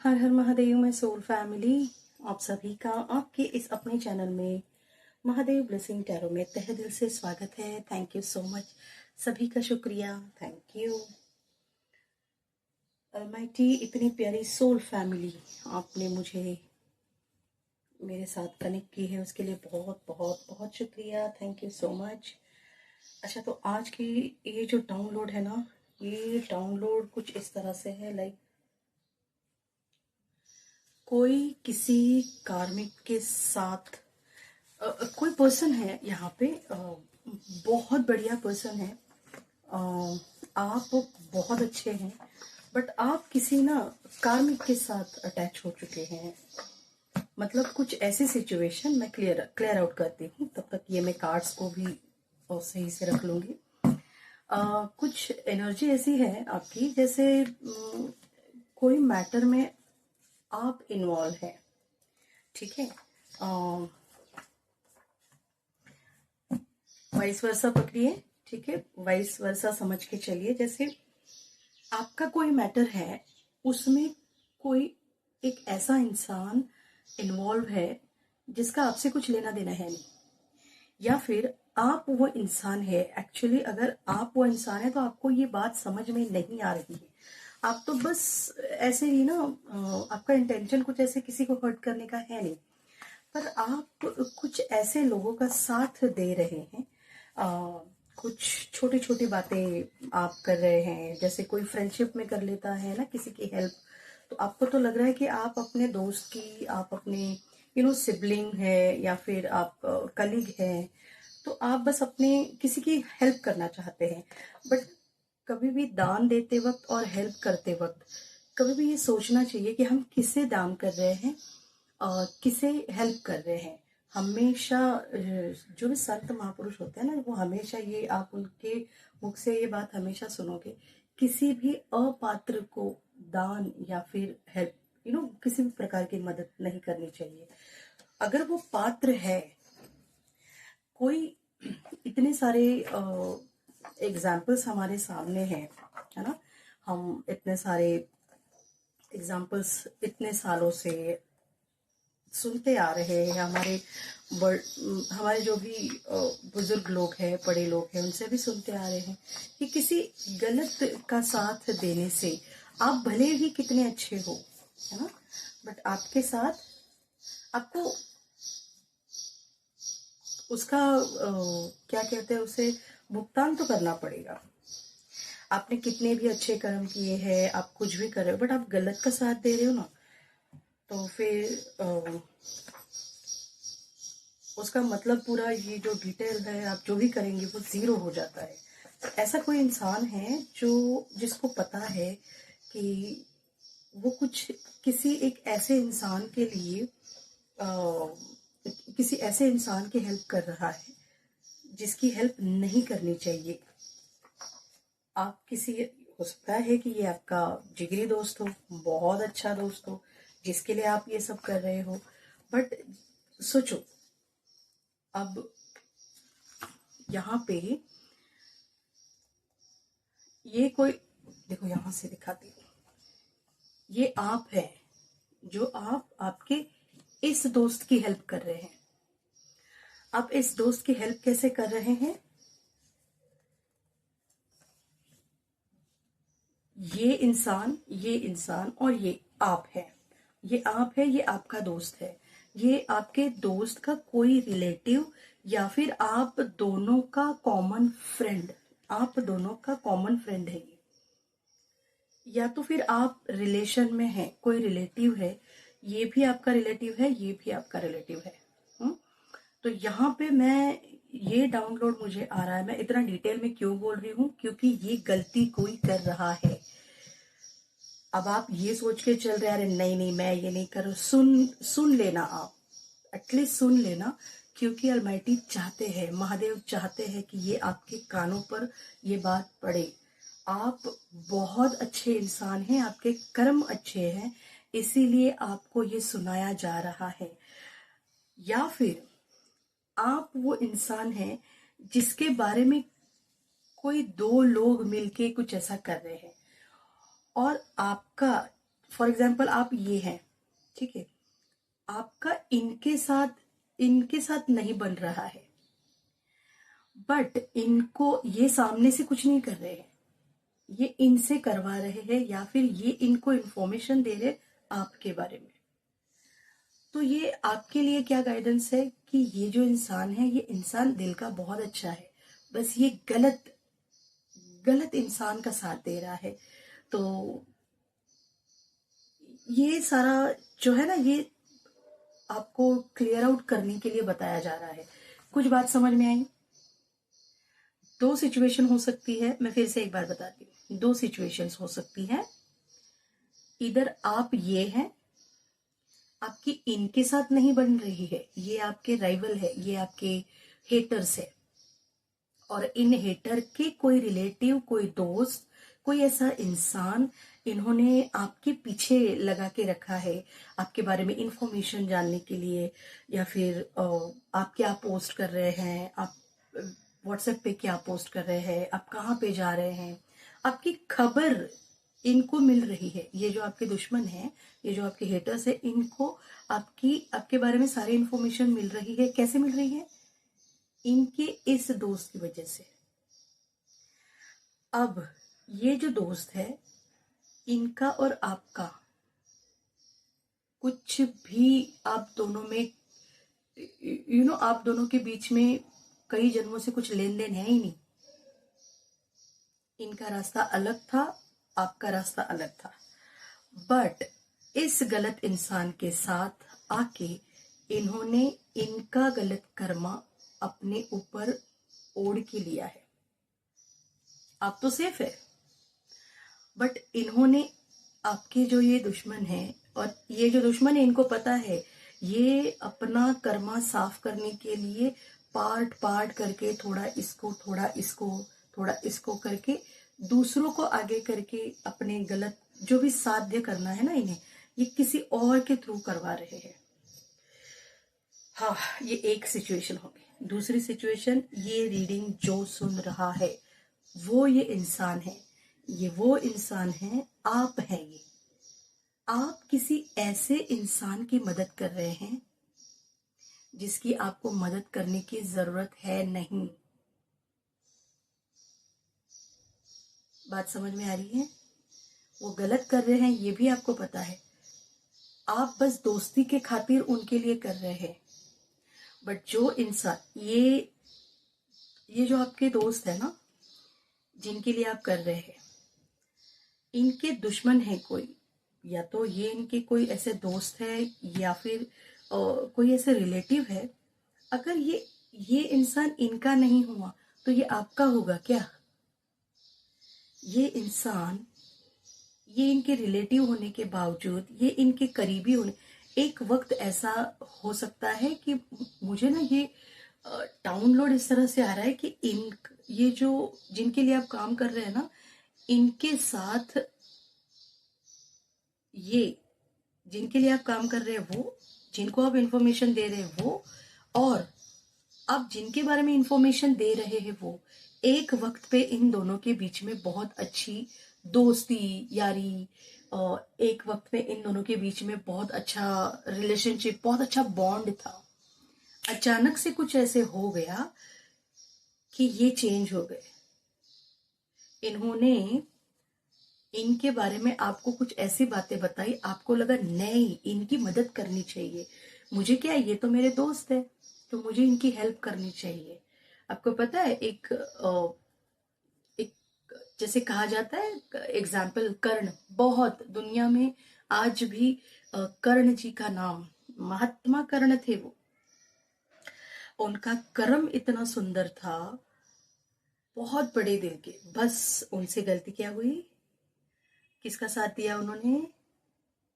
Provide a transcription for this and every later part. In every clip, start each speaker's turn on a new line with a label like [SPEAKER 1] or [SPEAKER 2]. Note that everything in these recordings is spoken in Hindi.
[SPEAKER 1] हर हर महादेव। मैं सोल फैमिली आप सभी का आपके इस अपने चैनल में महादेव ब्लेसिंग टैरो में तहे दिल से स्वागत है। थैंक यू सो मच, सभी का शुक्रिया, थैंक यू। अलमाइटी इतनी प्यारी सोल फैमिली आपने मुझे मेरे साथ कनेक्ट की है, उसके लिए बहुत बहुत बहुत शुक्रिया, थैंक यू सो मच। अच्छा, तो आज की ये जो डाउनलोड है ना, ये डाउनलोड कुछ इस तरह से है, लाइक कोई किसी कार्मिक के साथ कोई पर्सन है यहाँ पे, बहुत बढ़िया पर्सन है। आप बहुत अच्छे हैं, बट आप किसी ना कार्मिक के साथ अटैच हो चुके हैं। मतलब कुछ ऐसी सिचुएशन मैं क्लियर आउट करती हूँ, तब तक ये मैं कार्ड्स को भी और सही से रख लूंगी। कुछ एनर्जी ऐसी है आपकी, जैसे कोई मैटर में आप इन्वॉल्व हैं, ठीक है। वाइस वर्सा पकड़िए, ठीक है, वाइस वर्सा समझ के चलिए। जैसे आपका कोई मैटर है, उसमें कोई एक ऐसा इंसान इन्वॉल्व है जिसका आपसे कुछ लेना देना है नहीं, या फिर आप वो इंसान है। एक्चुअली अगर आप वो इंसान है तो आपको ये बात समझ में नहीं आ रही है। आप तो बस ऐसे ही ना, आपका इंटेंशन कुछ ऐसे किसी को हर्ट करने का है नहीं, पर आप कुछ ऐसे लोगों का साथ दे रहे हैं। कुछ छोटी छोटी बातें आप कर रहे हैं, जैसे कोई फ्रेंडशिप में कर लेता है ना किसी की हेल्प, तो आपको तो लग रहा है कि आप अपने दोस्त की, आप अपने सिबलिंग है, या फिर आप कलीग हैं, तो आप बस अपने किसी की हेल्प करना चाहते हैं। बट कभी भी दान देते वक्त और हेल्प करते वक्त कभी भी ये सोचना चाहिए कि हम किसे दान कर रहे हैं और किसे हेल्प कर रहे हैं। हमेशा जो भी संत महापुरुष होते हैं ना, वो हमेशा ये, आप उनके मुख से ये बात हमेशा सुनोगे, किसी भी अपात्र को दान या फिर हेल्प, किसी भी प्रकार की मदद नहीं करनी चाहिए। अगर वो पात्र है, कोई इतने सारे एग्जाम्पल्स हमारे सामने हैं, है ना। हम इतने सारे एग्जाम्पल्स इतने सालों से सुनते आ रहे हैं। हमारे जो भी बुजुर्ग लोग हैं, बड़े लोग हैं, उनसे भी सुनते आ रहे हैं कि किसी गलत का साथ देने से आप भले ही कितने अच्छे हो, है ना, बट आपके साथ आपको उसका क्या कहते हैं, उसे भुगतान तो करना पड़ेगा। आपने कितने भी अच्छे कर्म किए हैं, आप कुछ भी कर रहे हो, बट आप गलत का साथ दे रहे हो ना, तो फिर उसका मतलब पूरा ये जो डिटेल है, आप जो भी करेंगे वो जीरो हो जाता है। तो ऐसा कोई इंसान है जिसको पता है कि वो कुछ किसी एक ऐसे इंसान के लिए, किसी ऐसे इंसान की हेल्प कर रहा है जिसकी हेल्प नहीं करनी चाहिए। आप किसी, हो सकता है कि ये आपका जिगरी दोस्त हो, बहुत अच्छा दोस्त हो, जिसके लिए आप ये सब कर रहे हो। बट सोचो, अब यहाँ पे ये कोई, देखो यहां से दिखाती हूँ, ये आप है जो आप आपके इस दोस्त की हेल्प कर रहे हैं। आप इस दोस्त की हेल्प कैसे कर रहे हैं? ये इंसान और ये आप है। ये आप है, ये आपका दोस्त है, ये आपके दोस्त का कोई रिलेटिव, या फिर आप दोनों का कॉमन फ्रेंड। आप दोनों का कॉमन फ्रेंड है ये, या तो फिर आप रिलेशन में हैं, कोई रिलेटिव है, ये भी आपका रिलेटिव है, ये भी आपका रिलेटिव है। हुँ? तो यहाँ पे मैं, ये डाउनलोड मुझे आ रहा है, मैं इतना डिटेल में क्यों बोल रही हूँ, क्योंकि ये गलती कोई कर रहा है। अब आप ये सोच के चल रहे, अरे नहीं नहीं मैं ये नहीं कर, सुन लेना, आप एटलीस्ट सुन लेना, क्योंकि अलमाइटी चाहते हैं, महादेव चाहते हैं कि ये आपके कानों पर ये बात पड़े। आप बहुत अच्छे इंसान हैं, आपके कर्म अच्छे हैं, इसीलिए आपको ये सुनाया जा रहा है। या फिर आप वो इंसान हैं जिसके बारे में कोई दो लोग मिलके कुछ ऐसा कर रहे हैं, और आपका फॉर एग्जाम्पल आप ये हैं, ठीक है, आपका इनके साथ नहीं बन रहा है, बट इनको ये सामने से कुछ नहीं कर रहे हैं, ये इनसे करवा रहे हैं, या फिर ये इनको इंफॉर्मेशन दे रहे आपके बारे में। तो ये आपके लिए क्या गाइडेंस है कि ये जो इंसान है, ये इंसान दिल का बहुत अच्छा है, बस ये गलत गलत इंसान का साथ दे रहा है। तो ये सारा जो है ना, ये आपको क्लियर आउट करने के लिए बताया जा रहा है। कुछ बात समझ में आई? दो सिचुएशन हो सकती है, मैं फिर से एक बार बताती हूँ। दो सिचुएशंस हो सकती है, इधर आप ये हैं, आपकी इनके साथ नहीं बन रही है, ये आपके राइवल है, ये आपके हेटर्स है, और इन हेटर के कोई रिलेटिव, कोई दोस्त, कोई ऐसा इंसान इन्होंने आपके पीछे लगा के रखा है आपके बारे में इंफॉर्मेशन जानने के लिए, या फिर आप क्या पोस्ट कर रहे हैं, आप व्हाट्सएप पे क्या पोस्ट कर रहे हैं, आप कहाँ पे जा रहे हैं, आपकी खबर इनको मिल रही है। ये जो आपके दुश्मन हैं, ये जो आपके हेटर्स है, इनको आपके बारे में सारी इंफॉर्मेशन मिल रही है। कैसे मिल रही है? इनके इस दोस्त की वजह से। अब ये जो दोस्त है, इनका और आपका कुछ भी, आप दोनों में आप दोनों के बीच में कई जन्मों से कुछ लेन देन है ही नहीं। इनका रास्ता अलग था, आपका रास्ता अलग था, बट इस गलत इंसान के साथ आके इन्होंने इनका गलत कर्मा अपने ऊपर ओढ़ के लिया है। आप तो सेफ है, बट इन्होंने, आपके जो ये दुश्मन है, और ये जो दुश्मन है इनको पता है, ये अपना कर्मा साफ करने के लिए पार्ट पार्ट करके, थोड़ा इसको थोड़ा इसको थोड़ा इसको करके, दूसरों को आगे करके अपने गलत जो भी साध्य करना है ना इन्हें, ये किसी और के थ्रू करवा रहे हैं। हाँ, ये एक सिचुएशन होगी। दूसरी सिचुएशन, ये रीडिंग जो सुन रहा है वो ये इंसान है, ये वो इंसान है, आप हैं ये। आप किसी ऐसे इंसान की मदद कर रहे हैं जिसकी आपको मदद करने की जरूरत है नहीं। बात समझ में आ रही है? वो गलत कर रहे हैं, ये भी आपको पता है, आप बस दोस्ती के खातिर उनके लिए कर रहे हैं। बट जो इंसान, ये जो आपके दोस्त है ना, जिनके लिए आप कर रहे हैं, इनके दुश्मन है कोई, या तो ये इनके कोई ऐसे दोस्त है, या फिर कोई ऐसे रिलेटिव है। अगर ये इंसान इनका नहीं हुआ तो ये आपका होगा क्या? ये इंसान, ये इनके रिलेटिव होने के बावजूद, ये इनके करीबी होने, एक वक्त ऐसा हो सकता है कि मुझे ना ये डाउनलोड इस तरह से आ रहा है कि ये जो जिनके लिए आप काम कर रहे हैं ना, इनके साथ, ये जिनके लिए आप काम कर रहे हैं, वो जिनको आप इंफॉर्मेशन दे रहे हैं वो, और आप जिनके बारे में इंफॉर्मेशन दे रहे हैं वो, एक वक्त पे इन दोनों के बीच में बहुत अच्छी दोस्ती, यारी, और एक वक्त पे इन दोनों के बीच में बहुत अच्छा रिलेशनशिप, बहुत अच्छा बॉन्ड था। अचानक से कुछ ऐसे हो गया कि ये चेंज हो गए। इन्होंने इनके बारे में आपको कुछ ऐसी बातें बताई, आपको लगा नहीं, इनकी मदद करनी चाहिए, मुझे क्या, ये तो मेरे दोस्त है, तो मुझे इनकी हेल्प करनी चाहिए। आपको पता है, एक जैसे कहा जाता है, एग्जाम्पल कर्ण, बहुत दुनिया में आज भी कर्ण जी का नाम, महात्मा कर्ण थे वो, उनका कर्म इतना सुंदर था, बहुत बड़े दिल के, बस उनसे गलती क्या हुई, किसका साथ दिया उन्होंने?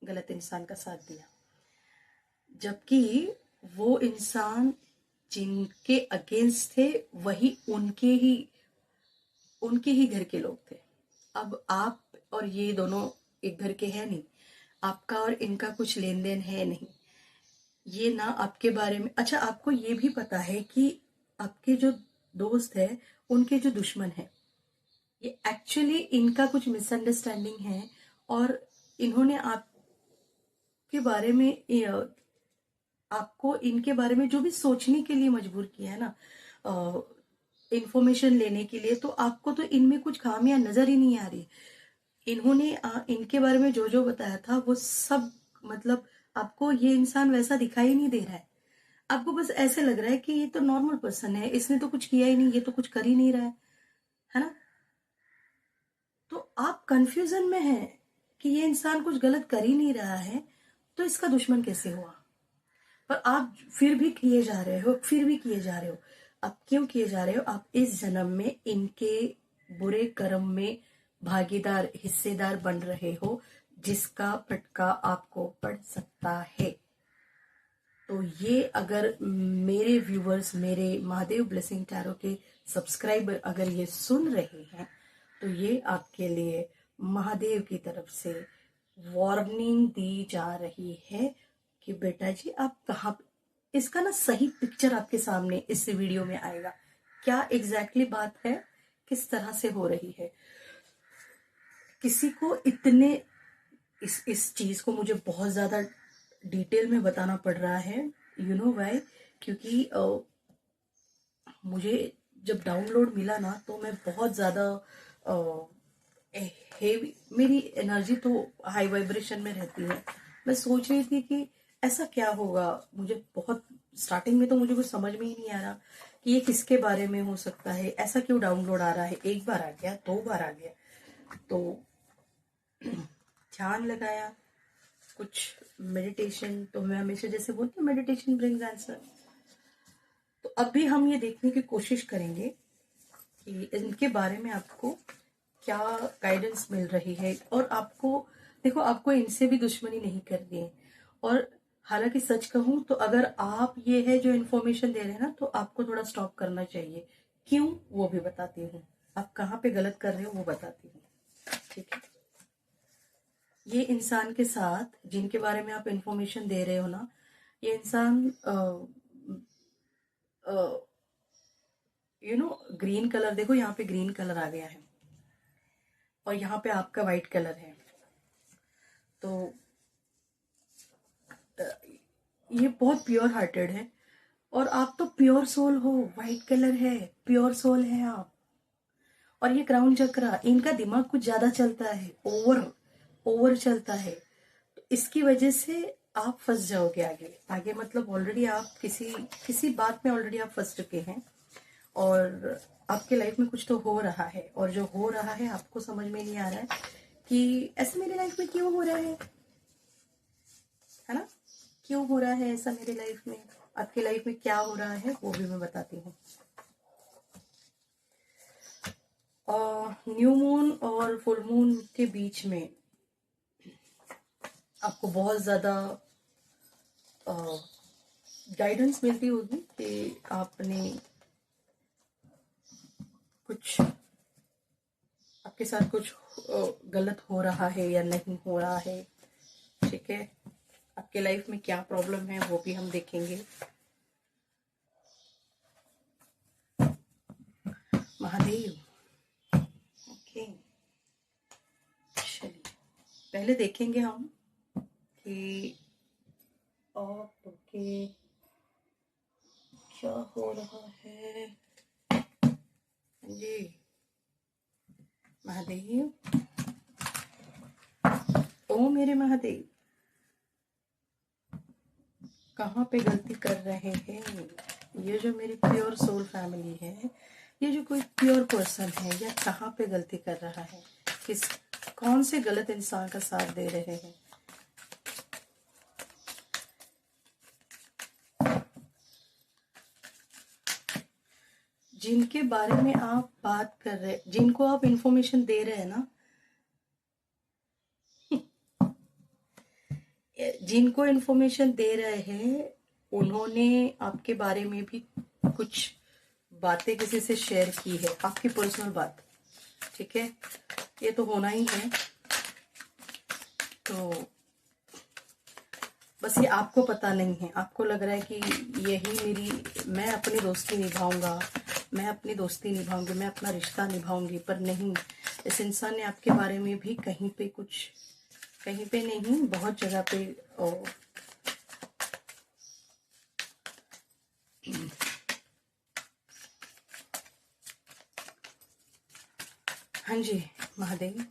[SPEAKER 1] गलत इंसान का साथ दिया। जबकि वो इंसान जिनके अगेंस्ट थे, वही उनके ही घर के लोग थे। अब आप और ये दोनों एक घर के हैं नहीं, आपका और इनका कुछ लेन देन है नहीं, ये ना आपके बारे में, अच्छा आपको ये भी पता है कि आपके जो दोस्त है, उनके जो दुश्मन है, ये एक्चुअली इनका कुछ मिसअंडरस्टैंडिंग है, और इन्होंने आपके बारे में आपको इनके बारे में जो भी सोचने के लिए मजबूर किया है ना, इंफॉर्मेशन लेने के लिए, तो आपको तो इनमें कुछ खामियां नजर ही नहीं आ रही। इन्होंने इनके बारे में जो जो बताया था वो सब, मतलब आपको ये इंसान वैसा दिखाई नहीं दे रहा है। आपको बस ऐसे लग रहा है कि ये तो नॉर्मल पर्सन है, इसने तो कुछ किया ही नहीं, ये तो कुछ कर ही नहीं रहा है ना। तो आप कंफ्यूजन में हैं कि ये इंसान कुछ गलत कर ही नहीं रहा है, तो इसका दुश्मन कैसे हुआ। पर आप फिर भी किए जा रहे हो, फिर भी किए जा रहे हो। आप क्यों किए जा रहे हो? आप इस जन्म में इनके बुरे कर्म में भागीदार, हिस्सेदार बन रहे हो, जिसका फटका आपको पड़ सकता है। तो ये अगर मेरे व्यूवर्स, मेरे महादेव ब्लेसिंग टैरो के सब्सक्राइबर अगर ये सुन रहे हैं, तो ये आपके लिए महादेव की तरफ से वार्निंग दी जा रही है कि बेटा जी आप कहाँ, इसका ना सही पिक्चर आपके सामने इस वीडियो में आएगा। क्या एग्जैक्टली बात है, किस तरह से हो रही है। किसी को इतने इस चीज को मुझे बहुत ज्यादा डिटेल में बताना पड़ रहा है। You know why? क्योंकि मुझे जब डाउनलोड मिला ना, तो मैं बहुत ज्यादा हेवी, मेरी एनर्जी तो हाई वाइब्रेशन में रहती है। मैं सोच रही थी कि ऐसा क्या होगा। मुझे बहुत स्टार्टिंग में तो मुझे कुछ समझ में ही नहीं आ रहा कि ये किसके बारे में हो सकता है, ऐसा क्यों डाउनलोड आ रहा है। एक बार आ गया, दो बार आ गया, तो ध्यान लगाया, कुछ मेडिटेशन, तो मैं हमेशा जैसे बोलती हूँ मेडिटेशन ब्रिंग्स आंसर। तो अब भी हम ये देखने की कोशिश करेंगे कि इनके बारे में आपको क्या गाइडेंस मिल रही है। और आपको देखो, आपको इनसे भी दुश्मनी नहीं करनी है। और हालांकि सच कहूं तो अगर आप ये है जो इन्फॉर्मेशन दे रहे हैं ना, तो आपको थोड़ा स्टॉप करना चाहिए। क्यों, वो भी बताती हूँ। आप कहाँ पे गलत कर रहे हो वो बताती हूँ, ठीक है। ये इंसान के साथ जिनके बारे में आप इंफॉर्मेशन दे रहे हो ना, ये इंसान ग्रीन कलर, देखो यहाँ पे ग्रीन कलर आ गया है और यहाँ पे आपका व्हाइट कलर है। तो ये बहुत प्योर हार्टेड है और आप तो प्योर सोल हो। व्हाइट कलर है, प्योर सोल है आप। और ये क्राउन चक्रा, इनका दिमाग कुछ ज्यादा चलता है, ओवर ओवर चलता है। तो इसकी वजह से आप फंस जाओगे आगे आगे, मतलब ऑलरेडी आप किसी किसी बात में ऑलरेडी आप फंस चुके हैं और आपके लाइफ में कुछ तो हो रहा है। और जो हो रहा है आपको समझ में नहीं आ रहा है कि ऐसे मेरे लाइफ में क्यों हो रहा है ना। क्यों हो रहा है ऐसा मेरे लाइफ में, आपके लाइफ में क्या हो रहा है वो भी मैं बताती हूँ। न्यू मून और फुल मून के बीच में आपको बहुत ज्यादा गाइडेंस मिलती होगी कि आपने कुछ, आपके साथ कुछ गलत हो रहा है या नहीं हो रहा है, ठीक है। आपके लाइफ में क्या प्रॉब्लम है वो भी हम देखेंगे। महादेव, ओके, चलिए पहले देखेंगे हम कि आपके क्या हो रहा है। जी महादेव, ओ मेरे महादेव, कहाँ पे गलती कर रहे हैं ये जो मेरी प्योर सोल फैमिली है, ये जो कोई प्योर पर्सन है, या कहाँ पे गलती कर रहा है, किस कौन से गलत इंसान का साथ दे रहे हैं। जिनके बारे में आप बात कर रहे, जिनको आप इंफॉर्मेशन दे रहे हैं ना, जिनको इन्फॉर्मेशन दे रहे हैं उन्होंने आपके बारे में भी कुछ बातें किसी से शेयर की है, आपकी पर्सनल बात, ठीक है। ये तो होना ही है। तो बस ये आपको पता नहीं है, आपको लग रहा है कि यही मेरी, मैं अपनी दोस्ती निभाऊंगा, मैं अपनी दोस्ती निभाऊंगी, मैं अपना रिश्ता निभाऊंगी, पर नहीं, इस इंसान ने आपके बारे में भी कहीं पे कुछ कहीं पे नहीं, बहुत जगह पे। हाँ जी महादेव,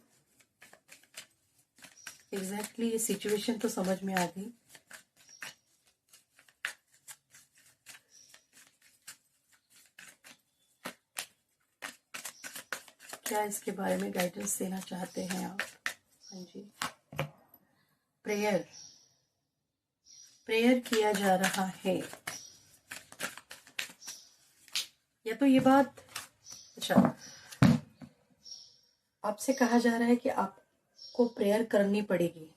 [SPEAKER 1] एग्जैक्टली ये सिचुएशन तो समझ में आ गई। क्या इसके बारे में गाइडेंस देना चाहते हैं आप? हाँ जी, प्रेयर, प्रेयर किया जा रहा है, या तो ये बात, अच्छा, आपसे कहा जा रहा है कि आपको प्रेयर करनी पड़ेगी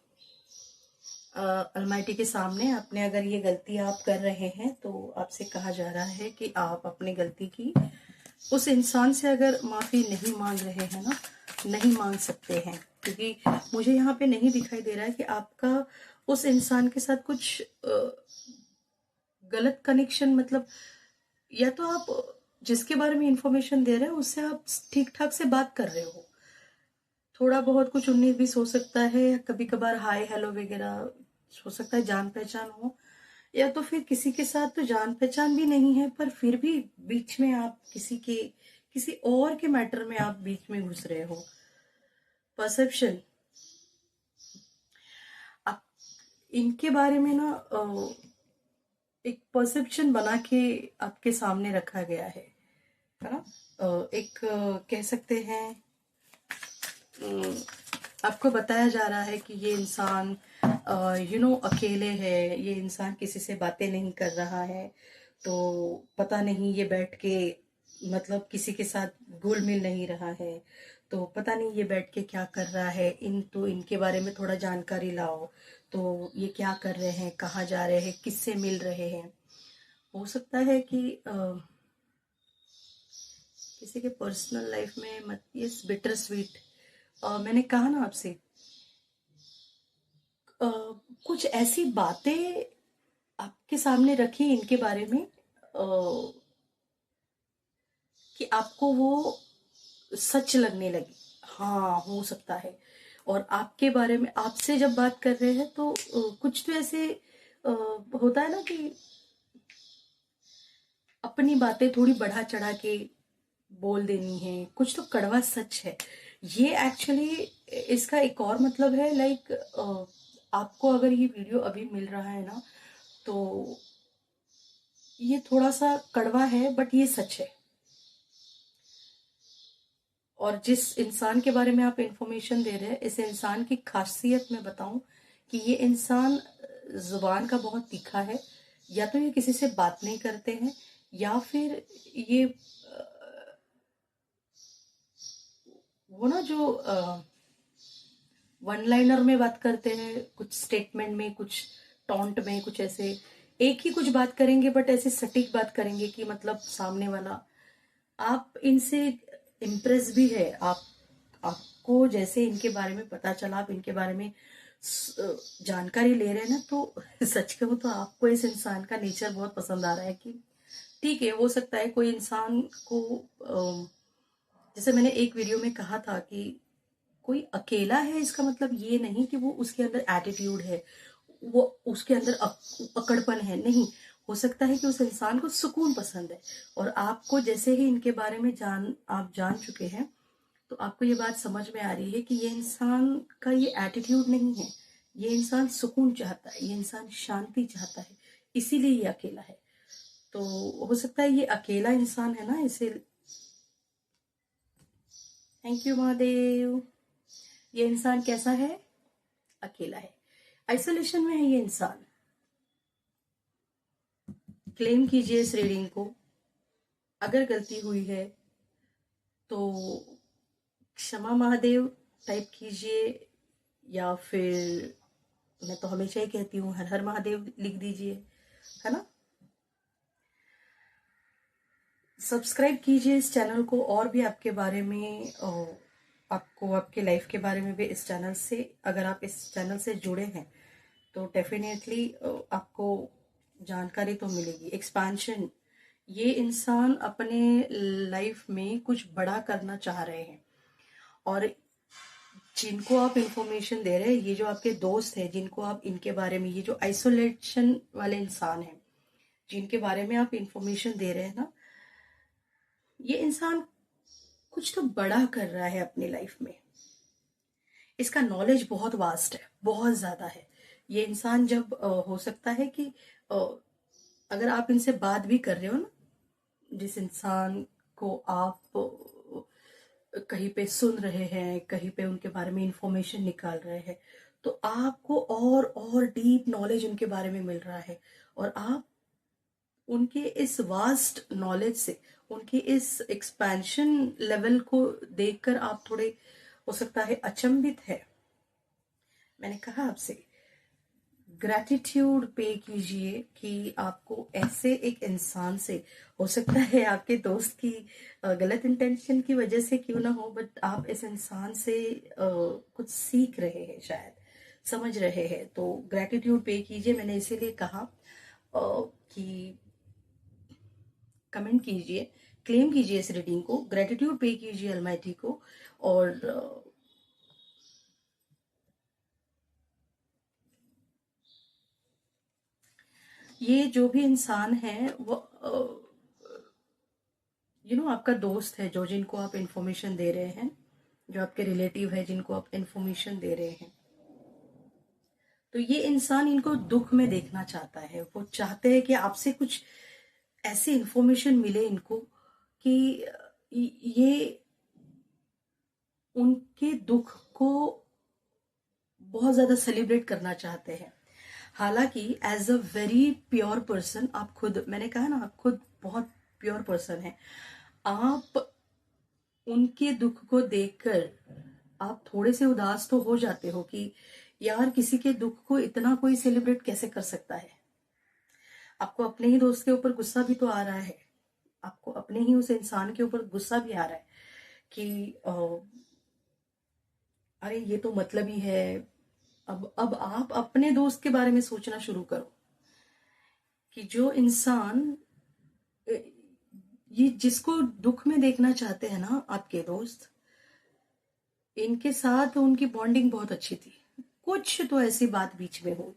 [SPEAKER 1] अलमाइटी के सामने। आपने अगर ये गलती आप कर रहे हैं तो आपसे कहा जा रहा है कि आप अपनी गलती की उस इंसान से अगर माफी नहीं मांग रहे हैं ना, नहीं मांग सकते हैं, क्योंकि मुझे यहाँ पे नहीं दिखाई दे रहा है कि आपका उस इंसान के साथ कुछ गलत कनेक्शन, मतलब या तो आप जिसके बारे में इंफॉर्मेशन दे रहे हो उससे आप ठीक ठाक से बात कर रहे हो, थोड़ा बहुत कुछ 19-20 हो सकता है, कभी कभार हाय हेलो वगैरह हो सकता है, जान पहचान हो, या तो फिर किसी के साथ तो जान पहचान भी नहीं है पर फिर भी बीच में आप किसी और के मैटर में आप बीच में घुस रहे हो। परसेप्शन, आप इनके बारे में ना एक परसेप्शन बना के आपके सामने रखा गया है ना। एक कह सकते हैं आपको बताया जा रहा है कि ये इंसान अकेले है, ये इंसान किसी से बातें नहीं कर रहा है, तो पता नहीं ये बैठ के मतलब किसी के साथ घुल मिल नहीं रहा है, तो पता नहीं ये बैठ के क्या कर रहा है, इनके बारे में थोड़ा जानकारी लाओ, तो ये क्या कर रहे हैं, कहाँ जा रहे हैं, किससे मिल रहे हैं। हो सकता है कि किसी के पर्सनल लाइफ में मत ये बिटर स्वीट, मैंने कहा ना आपसे कुछ ऐसी बातें आपके सामने रखी इनके बारे में कि आपको वो सच लगने लगी। हाँ, हो सकता है। और आपके बारे में आपसे जब बात कर रहे हैं तो कुछ तो ऐसे होता है ना कि अपनी बातें थोड़ी बढ़ा चढ़ा के बोल देनी है, कुछ तो कड़वा सच है ये एक्चुअली। इसका एक और मतलब है, लाइक आपको अगर ये वीडियो अभी मिल रहा है ना, तो ये थोड़ा सा कड़वा है बट ये सच है। और जिस इंसान के बारे में आप इंफॉर्मेशन दे रहे हैं, इस इंसान की खासियत मैं बताऊं कि ये इंसान जुबान का बहुत तीखा है, या तो ये किसी से बात नहीं करते हैं, या फिर ये वो ना जो वन लाइनर में बात करते हैं, कुछ स्टेटमेंट में, कुछ टॉन्ट में, कुछ ऐसे एक ही कुछ बात करेंगे बट ऐसे सटीक बात करेंगे कि मतलब सामने वाला आप इनसे इम्प्रेस भी है। आपको जैसे इनके बारे में पता चला, आप इनके बारे में जानकारी ले रहे हैं ना, तो सच कहूं तो आपको इस इंसान का नेचर बहुत पसंद आ रहा है कि ठीक है, हो सकता है कोई इंसान को जैसे मैंने एक वीडियो में कहा था कि कोई अकेला है इसका मतलब ये नहीं कि वो उसके अंदर एटीट्यूड है, वो उसके अंदर अकड़पन है, नहीं। हो सकता है कि उस इंसान को सुकून पसंद है। और आपको जैसे ही इनके बारे में आप जान चुके हैं, तो आपको ये बात समझ में आ रही है कि ये इंसान का ये एटीट्यूड नहीं है, ये इंसान सुकून चाहता है, ये इंसान शांति चाहता है, इसीलिए ये अकेला है। तो हो सकता है ये अकेला इंसान है ना, इसे। Thank you Mahadev. ये इंसान कैसा है? अकेला है, आइसोलेशन में है ये इंसान। क्लेम कीजिए इस रीडिंग को, अगर गलती हुई है तो क्षमा महादेव टाइप कीजिए, या फिर मैं तो हमेशा ही कहती हूँ हर हर महादेव लिख दीजिए, है ना। सब्सक्राइब कीजिए इस चैनल को, और भी आपके बारे में आपको आपके लाइफ के बारे में भी इस चैनल से, अगर आप इस चैनल से जुड़े हैं तो डेफिनेटली आपको जानकारी तो मिलेगी, एक्सपेंशन। ये इंसान अपने लाइफ में कुछ बड़ा करना चाह रहे हैं, और जिनको आप इंफॉर्मेशन दे रहे हैं, ये जो आपके दोस्त हैं जिनको आप इनके बारे में, ये जो आइसोलेशन वाले इंसान हैं जिनके बारे में आप इंफॉर्मेशन दे रहे हैं ना, ये इंसान कुछ तो बड़ा कर रहा है अपनी लाइफ में। इसका नॉलेज बहुत वास्ट है, बहुत ज्यादा है। ये इंसान जब हो सकता है कि अ, अगर आप इनसे बात भी कर रहे हो ना, जिस इंसान को आप कहीं पे सुन रहे हैं, कहीं पे उनके बारे में इंफॉर्मेशन निकाल रहे हैं, तो आपको और डीप नॉलेज उनके बारे में मिल रहा है। और आप उनके इस वास्ट नॉलेज से, उनके इस एक्सपेंशन लेवल को देखकर आप थोड़े, हो सकता है, अचंभित है। मैंने कहा आपसे ग्रैटिट्यूड पे कीजिए कि आपको ऐसे एक इंसान से, हो सकता है आपके दोस्त की गलत इंटेंशन की वजह से क्यों ना हो, बट आप इस इंसान से कुछ सीख रहे हैं, शायद समझ रहे हैं, तो ग्रैटिट्यूड पे कीजिए। मैंने इसीलिए कहा कि कमेंट कीजिए, क्लेम कीजिए इस रीडिंग को, ग्रैटिट्यूड पे कीजिए अलमाइटी को। और ये जो भी इंसान है वो आपका दोस्त है, जो जिनको आप इंफॉर्मेशन दे रहे हैं, जो आपके रिलेटिव है जिनको आप इंफॉर्मेशन दे रहे हैं, तो ये इंसान इनको दुख में देखना चाहता है। वो चाहते हैं कि आपसे कुछ ऐसी इंफॉर्मेशन मिले इनको कि ये उनके दुख को बहुत ज्यादा सेलिब्रेट करना चाहते हैं। हालांकि as a very pure person, आप खुद, मैंने कहा ना, आप खुद बहुत प्योर पर्सन है। आप उनके दुख को देखकर आप थोड़े से उदास तो हो जाते हो कि यार, किसी के दुख को इतना कोई सेलिब्रेट कैसे कर सकता है। आपको अपने ही दोस्त के ऊपर गुस्सा भी तो आ रहा है, आपको अपने ही उस इंसान के ऊपर गुस्सा भी आ रहा है कि अरे ये तो मतलब ही है। अब आप अपने दोस्त के बारे में सोचना शुरू करो कि जो इंसान ये जिसको दुख में देखना चाहते हैं ना, आपके दोस्त, इनके साथ उनकी बॉन्डिंग बहुत अच्छी थी। कुछ तो ऐसी बात बीच में हो,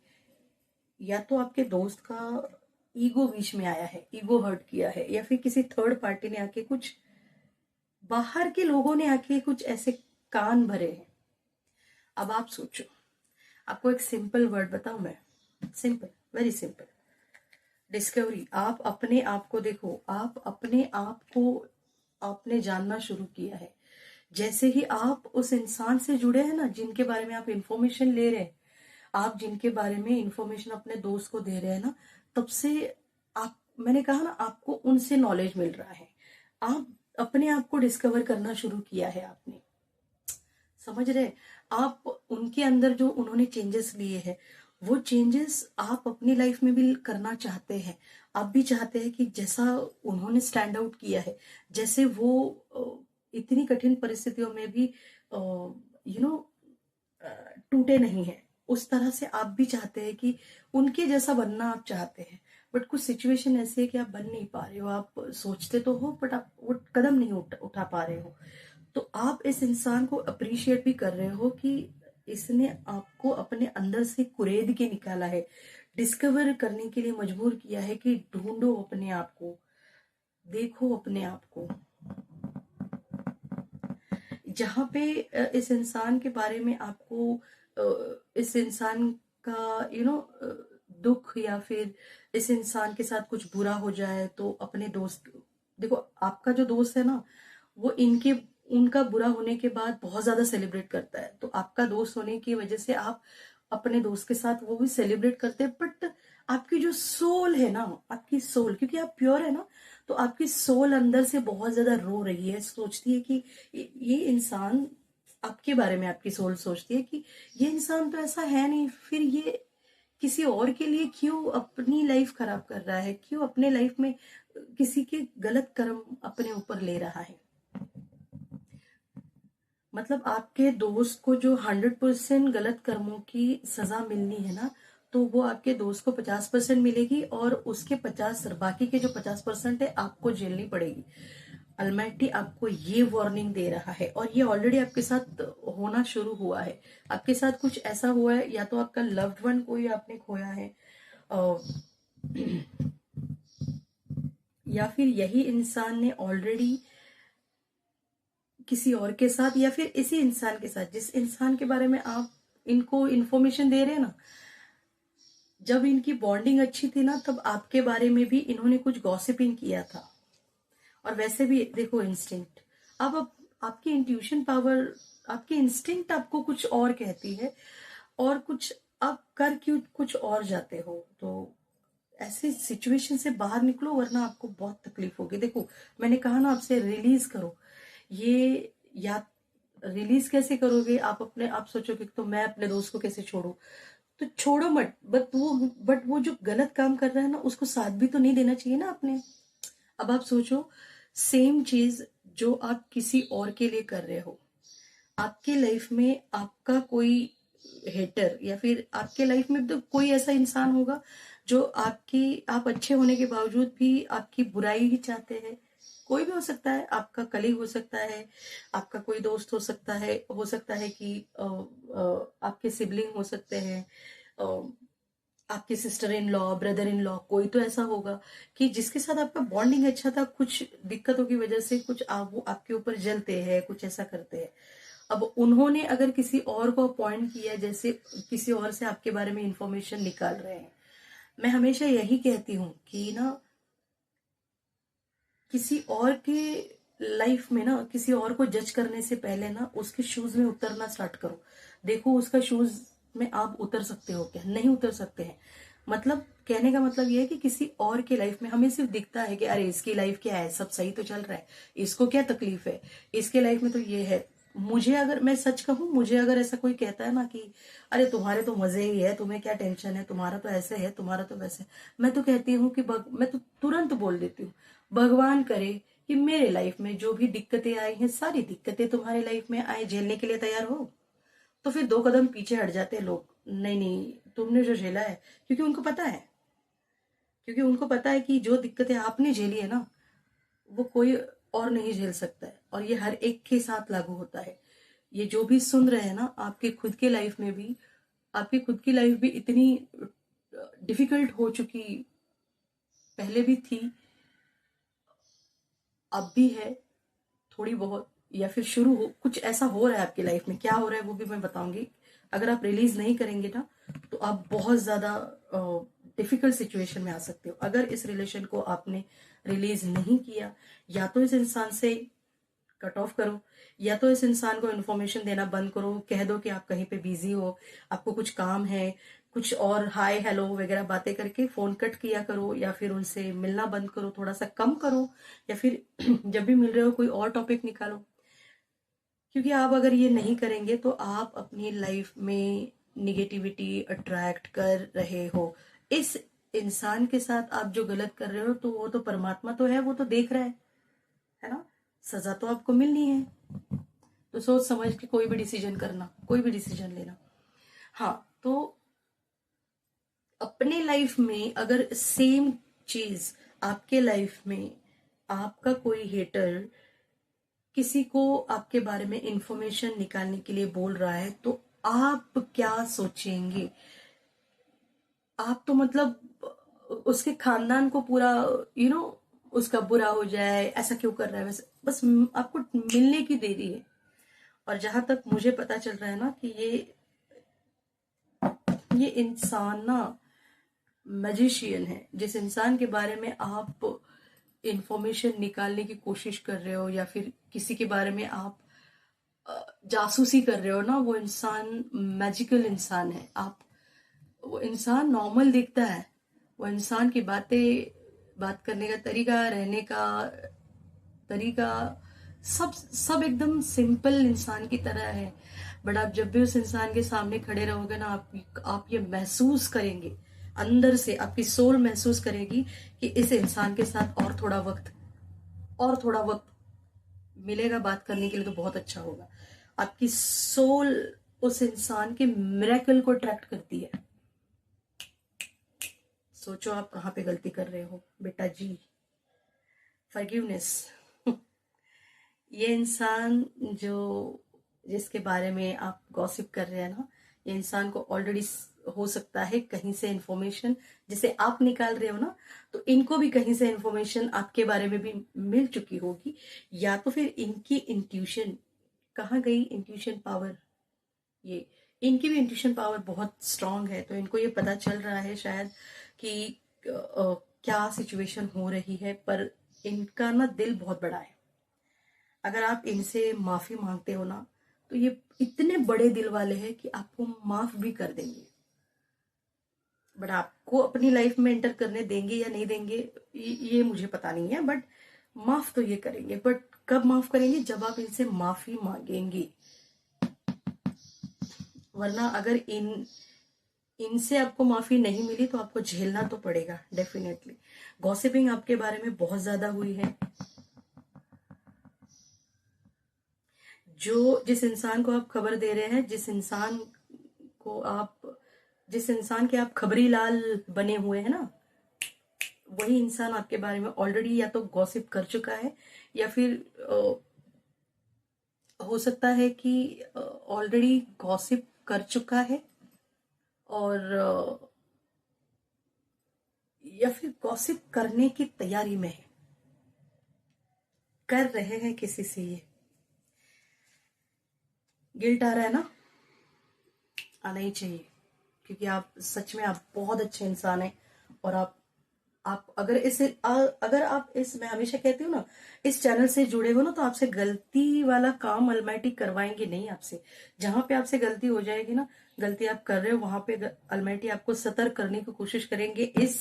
[SPEAKER 1] या तो आपके दोस्त का ईगो बीच में आया है, ईगो हर्ट किया है, या फिर किसी थर्ड पार्टी ने आके, कुछ बाहर के लोगों ने आके कुछ ऐसे कान भरे हैं। अब आप सोचो, आपको एक सिंपल वर्ड बताऊं मैं, सिंपल, वेरी सिंपल, डिस्कवरी। आप अपने आप को देखो, आप अपने आप को आपने जानना शुरू किया है। जैसे ही आप उस इंसान से जुड़े हैं ना, जिनके बारे में आप इंफॉर्मेशन ले रहे हैं, आप जिनके बारे में इंफॉर्मेशन अपने दोस्त को दे रहे हैं ना, तब से आप, मैंने कहा ना, आपको उनसे नॉलेज मिल रहा है। आप अपने आप को डिस्कवर करना शुरू किया है आपने, समझ रहे? आप उनके अंदर जो उन्होंने चेंजेस लिए हैं, वो चेंजेस आप अपनी लाइफ में भी करना चाहते हैं। आप भी चाहते हैं कि जैसा उन्होंने स्टैंड आउट किया है, जैसे वो इतनी कठिन परिस्थितियों में भी यू नो टूटे नहीं है, उस तरह से आप भी चाहते हैं कि उनके जैसा बनना आप चाहते हैं। बट कुछ सिचुएशन ऐसी है कि आप बन नहीं पा रहे हो। आप सोचते तो हो, बट आप वो कदम नहीं उठा पा रहे हो। तो आप इस इंसान को अप्रिशिएट भी कर रहे हो कि इसने आपको अपने अंदर से कुरेद के निकाला है, डिस्कवर करने के लिए मजबूर किया है कि ढूंढो अपने आप को, देखो अपने आप को। जहाँ पे इस इंसान के बारे में आपको इस इंसान का दुख, या फिर इस इंसान के साथ कुछ बुरा हो जाए, तो अपने दोस्त, देखो आपका जो दोस्त है ना, वो इनके उनका बुरा होने के बाद बहुत ज्यादा सेलिब्रेट करता है। तो आपका दोस्त होने की वजह से आप अपने दोस्त के साथ वो भी सेलिब्रेट करते हैं। बट आपकी जो सोल है ना, आपकी सोल, क्योंकि आप प्योर है ना, तो आपकी सोल अंदर से बहुत ज्यादा रो रही है, सोचती है कि ये इंसान, आपके बारे में आपकी सोल सोचती है कि ये इंसान तो ऐसा है नहीं, फिर ये किसी और के लिए क्यों अपनी लाइफ खराब कर रहा है, क्यों अपने लाइफ में किसी के गलत कर्म अपने ऊपर ले रहा है। मतलब आपके दोस्त को जो 100% गलत कर्मों की सजा मिलनी है ना, तो वो आपके दोस्त को 50% मिलेगी, और उसके 50, बाकी के जो 50% है, आपको झेलनी पड़ेगी। अलमाइटी आपको ये वार्निंग दे रहा है, और ये ऑलरेडी आपके साथ होना शुरू हुआ है। आपके साथ कुछ ऐसा हुआ है, या तो आपका लव्ड वन कोई आपने खोया है, या फिर यही इंसान ने ऑलरेडी किसी और के साथ, या फिर इसी इंसान के साथ, जिस इंसान के बारे में आप इनको इंफॉर्मेशन दे रहे हैं ना, जब इनकी बॉन्डिंग अच्छी थी ना, तब आपके बारे में भी इन्होंने कुछ गॉसिपिंग किया था। और वैसे भी देखो, इंस्टिंक्ट, अब आपकी इंट्यूशन पावर, आपकी इंस्टिंक्ट आपको कुछ और कहती है, और कुछ आप कर क्यों कुछ और जाते हो। तो ऐसे सिचुएशन से बाहर निकलो, वरना आपको बहुत तकलीफ होगी। देखो, मैंने कहा ना आपसे, रिलीज करो ये। या रिलीज कैसे करोगे आप? आप सोचोगे तो मैं अपने दोस्त को कैसे छोड़ू, तो छोड़ो मत। बट वो जो गलत काम कर रहा है ना, उसको साथ भी तो नहीं देना चाहिए ना आपने। अब आप सोचो, सेम चीज जो आप किसी और के लिए कर रहे हो, आपके लाइफ में आपका कोई हेटर, या फिर आपके लाइफ में तो कोई ऐसा इंसान होगा जो आप अच्छे होने के बावजूद भी आपकी बुराई ही चाहते हैं। कोई भी हो सकता है, आपका कलीग हो सकता है, आपका कोई दोस्त हो सकता है कि आपके सिबलिंग हो सकते हैं, आपके sister in law, brother in law, कोई तो ऐसा होगा कि जिसके साथ आपका बॉन्डिंग अच्छा था, कुछ दिक्कतों की वजह से कुछ वो आपके ऊपर जलते हैं, कुछ ऐसा करते हैं। अब उन्होंने अगर किसी और को अपॉइंट किया, जैसे किसी और से आपके बारे में इंफॉर्मेशन निकाल रहे हैं, मैं हमेशा यही कहती हूँ कि ना, किसी और के लाइफ में ना, किसी और को जज करने से पहले ना, उसके शूज में उतरना स्टार्ट करो। देखो उसका शूज में आप उतर सकते हो क्या? नहीं उतर सकते हैं। मतलब कहने का मतलब यह है कि किसी और के लाइफ में हमें सिर्फ दिखता है कि अरे इसकी लाइफ क्या है, सब सही तो चल रहा है, इसको क्या तकलीफ है, इसके लाइफ में तो ये है। मुझे अगर, मैं सच कहूं, मुझे अगर ऐसा कोई कहता है ना कि अरे तुम्हारे तो मजे ही है, तुम्हें क्या टेंशन है, तुम्हारा तो ऐसे है, तुम्हारा तो वैसे है, मैं तो कहती हूँ कि मैं तो तुरंत बोल देती हूँ, भगवान करे कि मेरे लाइफ में जो भी दिक्कतें आई हैं, सारी दिक्कतें तुम्हारे लाइफ में आए, झेलने के लिए तैयार हो। तो फिर दो कदम पीछे हट जाते हैं लोग, नहीं नहीं, तुमने जो झेला है, क्योंकि उनको पता है कि जो दिक्कतें आपने झेली है ना, वो कोई और नहीं झेल सकता है, और ये हर एक के साथ लागू होता है। ये जो भी सुन रहे हैं ना, आपके खुद के लाइफ में भी, आपकी खुद की लाइफ भी इतनी डिफिकल्ट हो चुकी, पहले भी थी, अब भी है थोड़ी बहुत, या फिर शुरू हो, कुछ ऐसा हो रहा है आपकी लाइफ में। क्या हो रहा है वो भी मैं बताऊंगी। अगर आप रिलीज नहीं करेंगे ना, तो आप बहुत ज्यादा डिफिकल्ट सिचुएशन में आ सकते हो। अगर इस रिलेशन को आपने रिलीज नहीं किया, या तो इस इंसान से कट ऑफ करो, या तो इस इंसान को इन्फॉर्मेशन देना बंद करो, कह दो कि आप कहीं पे बिजी हो, आपको कुछ काम है, कुछ और हाय हेलो वगैरह बातें करके फोन कट किया करो, या फिर उनसे मिलना बंद करो, थोड़ा सा कम करो, या फिर जब भी मिल रहे हो कोई और टॉपिक निकालो। क्योंकि आप अगर ये नहीं करेंगे, तो आप अपनी लाइफ में निगेटिविटी अट्रैक्ट कर रहे हो। इस इंसान के साथ आप जो गलत कर रहे हो, तो वो तो परमात्मा तो है, वो तो देख रहा है ना। सजा तो आपको मिलनी है। तो सोच समझ के कोई भी डिसीजन करना, कोई भी डिसीजन लेना। हाँ, तो अपने लाइफ में अगर सेम चीज आपके लाइफ में, आपका कोई हेटर किसी को आपके बारे में इंफॉर्मेशन निकालने के लिए बोल रहा है, तो आप क्या सोचेंगे? आप तो मतलब उसके खानदान को पूरा, उसका बुरा हो जाए, ऐसा क्यों कर रहा है, वैसे बस आपको मिलने की देरी है। और जहां तक मुझे पता चल रहा है ना, कि ये इंसान ना मैजिशियन है। जिस इंसान के बारे में आप इंफॉर्मेशन निकालने की कोशिश कर रहे हो, या फिर किसी के बारे में आप जासूसी कर रहे हो ना, वो इंसान मैजिकल इंसान है। वो इंसान नॉर्मल दिखता है, वो इंसान की बात करने का तरीका, रहने का तरीका, सब सब एकदम सिंपल इंसान की तरह है। बट आप जब भी उस इंसान के सामने खड़े रहोगे ना, आप ये महसूस करेंगे, अंदर से आपकी सोल महसूस करेगी कि इस इंसान के साथ और थोड़ा वक्त मिलेगा बात करने के लिए, तो बहुत अच्छा होगा। आपकी सोल उस इंसान के मिरेकल को अट्रैक्ट करती है। सोचो आप कहाँ पे गलती कर रहे हो बेटा जी। फॉरगिवनेस। ये इंसान जो जिसके बारे में आप गॉसिप कर रहे हैं ना, ये इंसान को ऑलरेडी हो सकता है कहीं से इंफॉर्मेशन जिसे आप निकाल रहे हो ना, तो इनको भी कहीं से इंफॉर्मेशन आपके बारे में भी मिल चुकी होगी, या तो फिर इनकी इंट्यूशन कहाँ गई, इंट्यूशन पावर, ये इनकी भी इंट्यूशन पावर बहुत स्ट्रांग है, तो इनको ये पता चल रहा है शायद कि क्या सिचुएशन हो रही है, पर इनका ना दिल बहुत बड़ा है। अगर आप इनसे माफी मांगते हो ना, तो ये इतने बड़े दिल वाले हैं कि आपको माफ भी कर देंगे। बट आपको अपनी लाइफ में एंटर करने देंगे या नहीं देंगे ये मुझे पता नहीं है, बट माफ तो ये करेंगे। बट कब माफ करेंगे, जब आप इनसे माफी मांगेंगे। वरना अगर इनसे आपको माफी नहीं मिली तो आपको झेलना तो पड़ेगा डेफिनेटली। गॉसिपिंग आपके बारे में बहुत ज्यादा हुई है। जिस इंसान को आप खबर दे रहे हैं, जिस इंसान के आप खबरी लाल बने हुए हैं ना, वही इंसान आपके बारे में ऑलरेडी या तो गॉसिप कर चुका है, या फिर हो सकता है कि ऑलरेडी गॉसिप कर चुका है, और या फिर गॉसिप करने की तैयारी में है, कर रहे हैं किसी से। ये गिल्ट आ रहा है ना, आना ही चाहिए, क्योंकि आप सच में आप बहुत अच्छे इंसान हैं। और आप अगर आप इस मैं हमेशा कहती हूँ ना, इस चैनल से जुड़े हो ना, तो आपसे गलती वाला काम अलमाइटी करवाएंगे नहीं आपसे। जहां पे आपसे गलती हो जाएगी ना, गलती आप कर रहे हो, वहां पे अलमाइटी आपको सतर्क करने की कोशिश करेंगे इस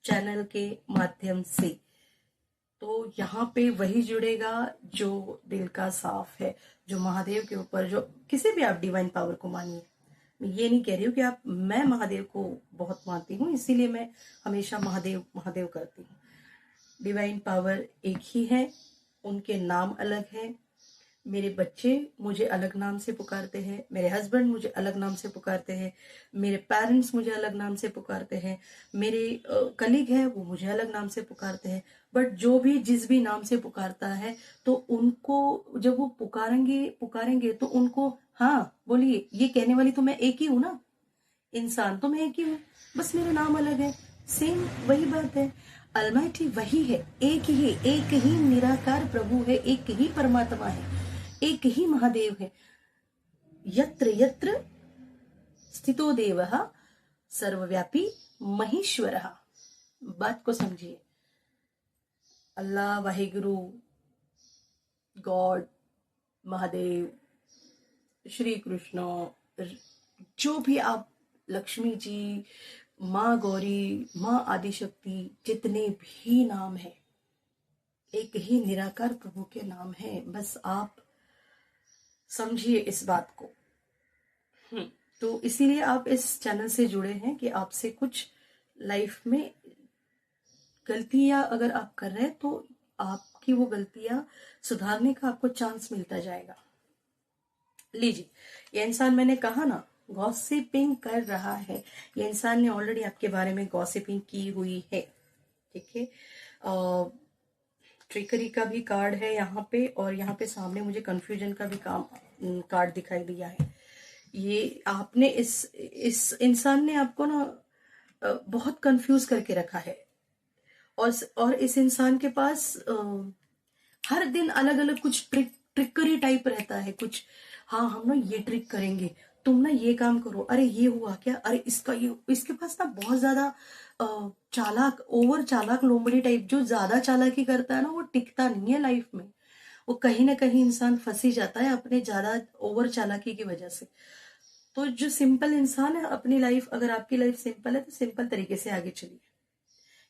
[SPEAKER 1] चैनल के माध्यम से। तो यहाँ पे वही जुड़ेगा जो दिल का साफ है, जो महादेव के ऊपर, जो किसी भी आप डिवाइन पावर को मानिए। मैं ये नहीं कह रही हूँ कि मैं महादेव को बहुत मानती हूँ इसीलिए मैं हमेशा महादेव महादेव करती हूँ। डिवाइन पावर एक ही है, उनके नाम अलग है। मेरे बच्चे मुझे अलग नाम से पुकारते हैं, मेरे हस्बैंड मुझे अलग नाम से पुकारते हैं, मेरे पेरेंट्स मुझे अलग नाम से पुकारते हैं, मेरे कलीग हैं वो मुझे अलग नाम से पुकारते हैं। बट जो भी जिस भी नाम से पुकारता है, तो उनको जब वो पुकारेंगे पुकारेंगे तो उनको, हाँ बोलिए, ये कहने वाली तो मैं एक ही हूं ना, इंसान तो मैं एक ही हूँ, बस मेरा नाम अलग है। सेम वही बात है। अलमाइटी वही है, एक ही निराकार प्रभु है, एक ही परमात्मा है, एक ही महादेव है। यत्र यत्र स्थितो देवः सर्वव्यापी महेश्वरः। बात को समझिए। अल्लाह, वाहिगुरु, गॉड, महादेव, श्री कृष्ण, जो भी आप, लक्ष्मी जी, माँ गौरी, माँ आदिशक्ति, जितने भी नाम है, एक ही निराकार प्रभु के नाम है। बस आप समझिए इस बात को। तो इसीलिए आप इस चैनल से जुड़े हैं कि आपसे कुछ लाइफ में गलतियां अगर आप कर रहे हैं, तो आपकी वो गलतियां सुधारने का आपको चांस मिलता जाएगा। लीजिए, ये इंसान, मैंने कहा ना, गॉसिपिंग कर रहा है। ये इंसान ने ऑलरेडी आपके बारे में गॉसिपिंग की हुई है, ठीक है। ट्रिकरी का भी कार्ड है यहाँ पे, और यहाँ पे सामने मुझे कंफ्यूजन का भी कार्ड दिखाई दिया है। ये आपने इस इंसान ने आपको ना बहुत कंफ्यूज करके रखा है, और इस इंसान के पास हर दिन अलग अलग कुछ ट्रिकरी टाइप रहता है कुछ। हाँ, हम ना ये ट्रिक करेंगे, तुम ना ये काम करो, अरे ये हुआ क्या, अरे इसका ये, इसके पास ना बहुत ज्यादा चालाक, ओवर चालाक लोमड़ी टाइप, जो ज्यादा चालाकी करता है ना वो टिकता नहीं है लाइफ में। वो कहीं ना कहीं इंसान फंस ही जाता है अपने ज्यादा ओवर चालाकी की वजह से। तो जो सिंपल इंसान है, अपनी लाइफ, अगर आपकी लाइफ सिंपल है तो सिंपल तरीके से आगे चलिए।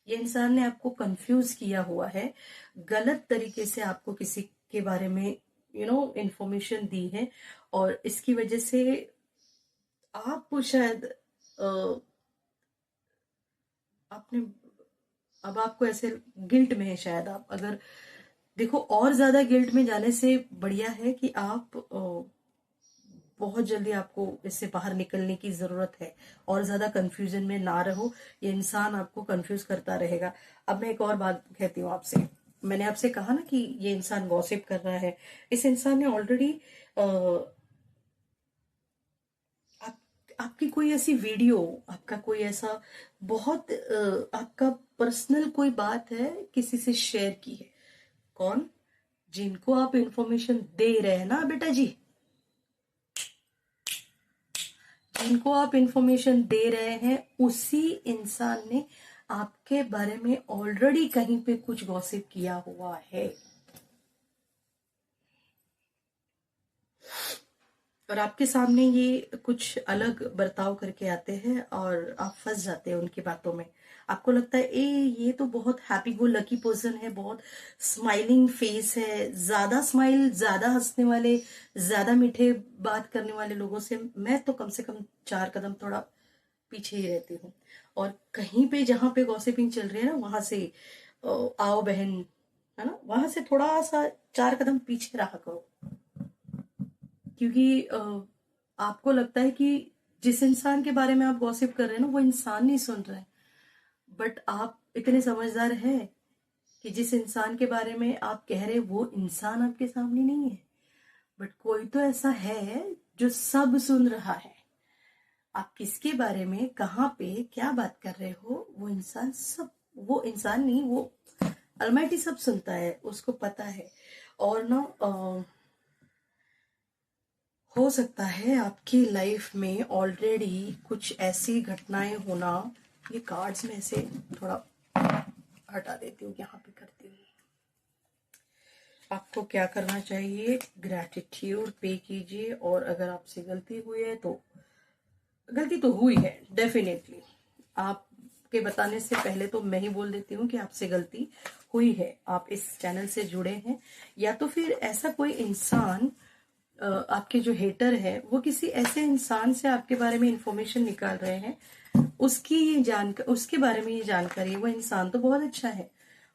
[SPEAKER 1] ये इंसान ने आपको कंफ्यूज किया हुआ है, गलत तरीके से आपको किसी के बारे में इंफॉर्मेशन दी है, और इसकी वजह से आप शायद आपने, अब आपको ऐसे गिल्ट में है शायद। आप अगर देखो, और ज्यादा गिल्ट में जाने से बढ़िया है कि आप बहुत जल्दी आपको इससे बाहर निकलने की जरूरत है, और ज्यादा कंफ्यूजन में ना रहो। ये इंसान आपको कंफ्यूज करता रहेगा। अब मैं एक और बात कहती हूँ आपसे, मैंने आपसे कहा ना कि ये इंसान गॉसिप कर रहा है, इस इंसान ने ऑलरेडी आप, आपकी कोई ऐसी वीडियो, आपका कोई ऐसा बहुत आपका पर्सनल कोई बात है किसी से शेयर की है। कौन? जिनको आप इंफॉर्मेशन दे रहे हैं ना बेटा जी, जिनको आप इंफॉर्मेशन दे रहे हैं उसी इंसान ने आपके बारे में ऑलरेडी कहीं पे कुछ गॉसिप किया हुआ है, और आपके सामने ये कुछ अलग बर्ताव करके आते हैं और आप फंस जाते हैं उनकी बातों में। आपको लगता है ये तो बहुत हैप्पी गो लकी पर्सन है, बहुत स्माइलिंग फेस है, ज्यादा स्माइल, ज्यादा हंसने वाले, ज्यादा मीठे बात करने वाले लोगों से मैं तो कम से कम 4 कदम थोड़ा पीछे ही रहती हूँ। और कहीं पे जहां पे गॉसिपिंग चल रही है ना, वहां से आओ बहन, है ना, वहां से थोड़ा सा 4 कदम पीछे रहा करो। क्योंकि आपको लगता है कि जिस इंसान के बारे में आप गॉसिप कर रहे हैं ना, वो इंसान नहीं सुन रहा है, बट आप इतने समझदार हैं कि जिस इंसान के बारे में आप कह रहे हैं वो इंसान आपके सामने नहीं है, बट कोई तो ऐसा है जो सब सुन रहा है। आप किसके बारे में, कहाँ पे क्या बात कर रहे हो, वो इंसान सब, वो इंसान नहीं, वो अलमाइटी सब सुनता है, उसको पता है। और ना हो सकता है आपकी लाइफ में ऑलरेडी कुछ ऐसी घटनाएं होना। ये कार्ड्स में से थोड़ा हटा देती हूँ, यहाँ पे करती हूँ। आपको क्या करना चाहिए, ग्रैटिट्यूड पे कीजिए, और अगर आपसे गलती हुई है तो गलती तो हुई है डेफिनेटली, आपके बताने से पहले तो मैं ही बोल देती हूँ कि आपसे गलती हुई है। आप इस चैनल से जुड़े हैं, या तो फिर ऐसा कोई इंसान, आपके जो हेटर है वो किसी ऐसे इंसान से आपके बारे में इंफॉर्मेशन निकाल रहे हैं, उसकी ये उसके बारे में ये जानकारी है। वो इंसान तो बहुत अच्छा है,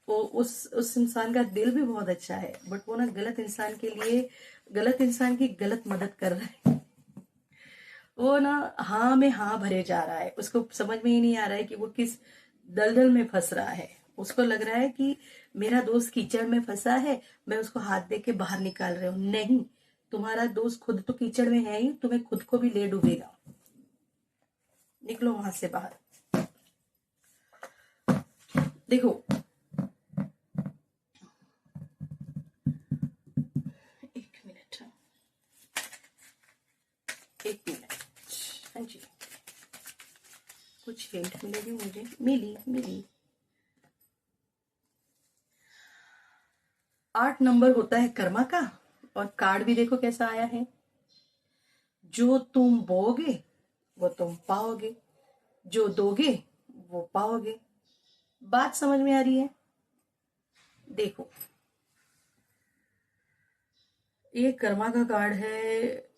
[SPEAKER 1] वो उस इंसान का दिल भी बहुत अच्छा है, बट वो ना गलत इंसान के लिए, गलत इंसान की गलत मदद कर रहा है। वो ना हाँ में हाँ भरे जा रहा है, उसको समझ में ही नहीं आ रहा है कि वो किस दलदल में फंस रहा है। उसको लग रहा है कि मेरा दोस्त कीचड़ में फंसा है, मैं उसको हाथ दे के बाहर निकाल रहा हूँ। नहीं, तुम्हारा दोस्त खुद तो कीचड़ में है ही, तुम्हें खुद को भी ले डूबेगा। निकलो वहां से बाहर। देखो, एक मिनट, एक मिनट, हाँ जी, कुछ हिंट मिलेगी मुझे, मिली मिली। 8 नंबर होता है कर्मा का, और कार्ड भी देखो कैसा आया है, जो तुम बोगे वो तुम पाओगे, जो दोगे वो पाओगे। बात समझ में आ रही है? देखो, ये कर्मा का कार्ड है।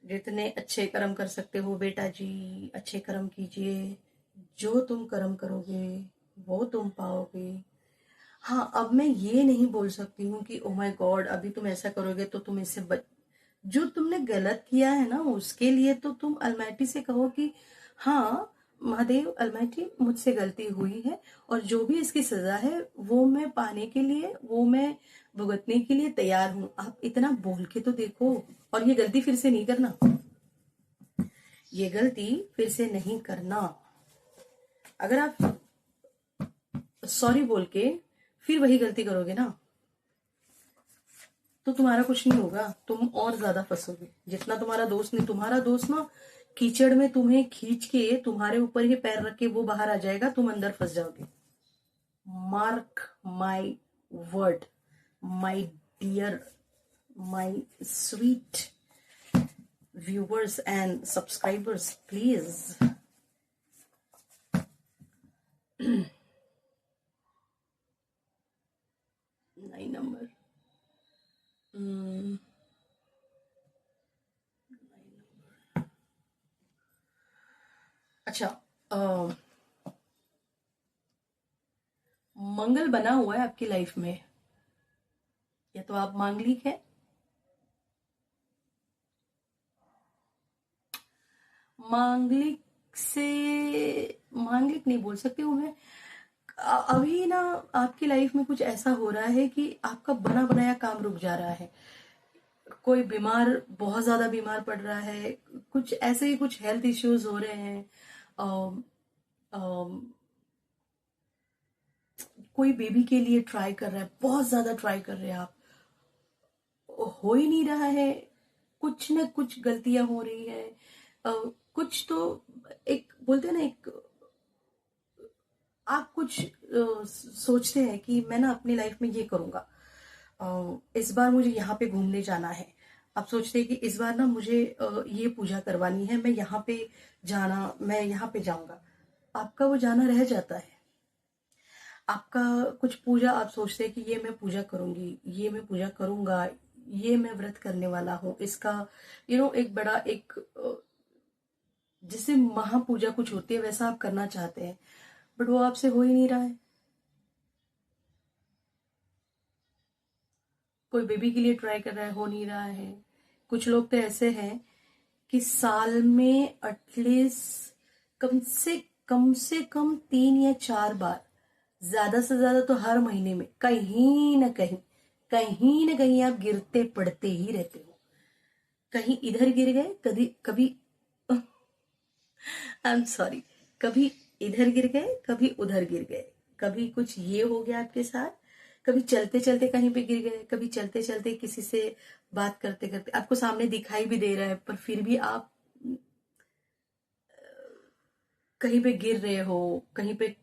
[SPEAKER 1] जितने अच्छे कर्म कर सकते हो बेटा जी, अच्छे कर्म कीजिए, जो तुम कर्म करोगे वो तुम पाओगे। हाँ, अब मैं ये नहीं बोल सकती हूँ कि ओ माय गॉड अभी तुम ऐसा करोगे तो तुम इससे जो तुमने गलत किया है ना, उसके लिए तो तुम अलमाइटी से कहो कि हाँ महादेव, अलमाइटी मुझसे गलती हुई है, और जो भी इसकी सजा है वो मैं पाने के लिए, वो मैं भुगतने के लिए तैयार हूँ। आप इतना बोल के तो देखो, और ये गलती फिर से नहीं करना, ये गलती फिर से नहीं करना। अगर आप सॉरी बोल के फिर वही गलती करोगे ना, तो तुम्हारा कुछ नहीं होगा, तुम और ज्यादा फंसोगे। जितना तुम्हारा दोस्त ना कीचड़ में तुम्हें खींच के तुम्हारे ऊपर ही पैर रख के वो बाहर आ जाएगा, तुम अंदर फंस जाओगे। Mark my word, my dear, my sweet viewers and subscribers, please. 9 number. अच्छा, मंगल बना हुआ है आपकी लाइफ में, या तो आप मांगलिक है, मांगलिक से, मांगलिक नहीं बोल सकती हूँ मैं, अभी ना आपकी लाइफ में कुछ ऐसा हो रहा है कि आपका बना बनाया काम रुक जा रहा है। कोई बीमार, बहुत ज्यादा बीमार पड़ रहा है, कुछ ऐसे ही कुछ हेल्थ इश्यूज हो रहे हैं। अम, अम, कोई बेबी के लिए ट्राई कर रहा है, बहुत ज्यादा ट्राई कर रहे हैं आप, हो ही नहीं रहा है। कुछ न कुछ गलतियां हो रही है। अ, कुछ तो, एक बोलते हैं ना, एक आप कुछ सोचते हैं कि मैं ना अपनी लाइफ में ये करूंगा, इस बार मुझे यहाँ पे घूमने जाना है। आप सोचते हैं कि इस बार ना मुझे ये पूजा करवानी है, मैं यहाँ पे जाना, मैं यहाँ पे जाऊंगा। आपका वो जाना रह जाता है। आपका कुछ पूजा, आप सोचते हैं कि ये मैं पूजा करूंगी, ये मैं पूजा करूंगा, ये मैं व्रत करने वाला हूँ, इसका एक बड़ा एक जिससे महापूजा कुछ होती है वैसा आप करना चाहते हैं, बट वो आपसे हो ही नहीं रहा है। कोई बेबी के लिए ट्राई कर रहा है, हो नहीं रहा है। कुछ लोग तो ऐसे हैं कि साल में एटलीस्ट कम से कम 3 या 4 बार, ज्यादा से ज्यादा तो हर महीने में कहीं ना कहीं आप गिरते पड़ते ही रहते हो। कहीं इधर गिर गए, कभी कभी, आई एम सॉरी, कभी इधर गिर गए, कभी उधर गिर गए, कभी कुछ ये हो गया आपके साथ, कभी चलते चलते कहीं पे गिर गए, कभी चलते चलते किसी से बात करते करते आपको सामने दिखाई भी दे रहा है पर फिर भी आप कहीं पे गिर रहे हो, कहीं पे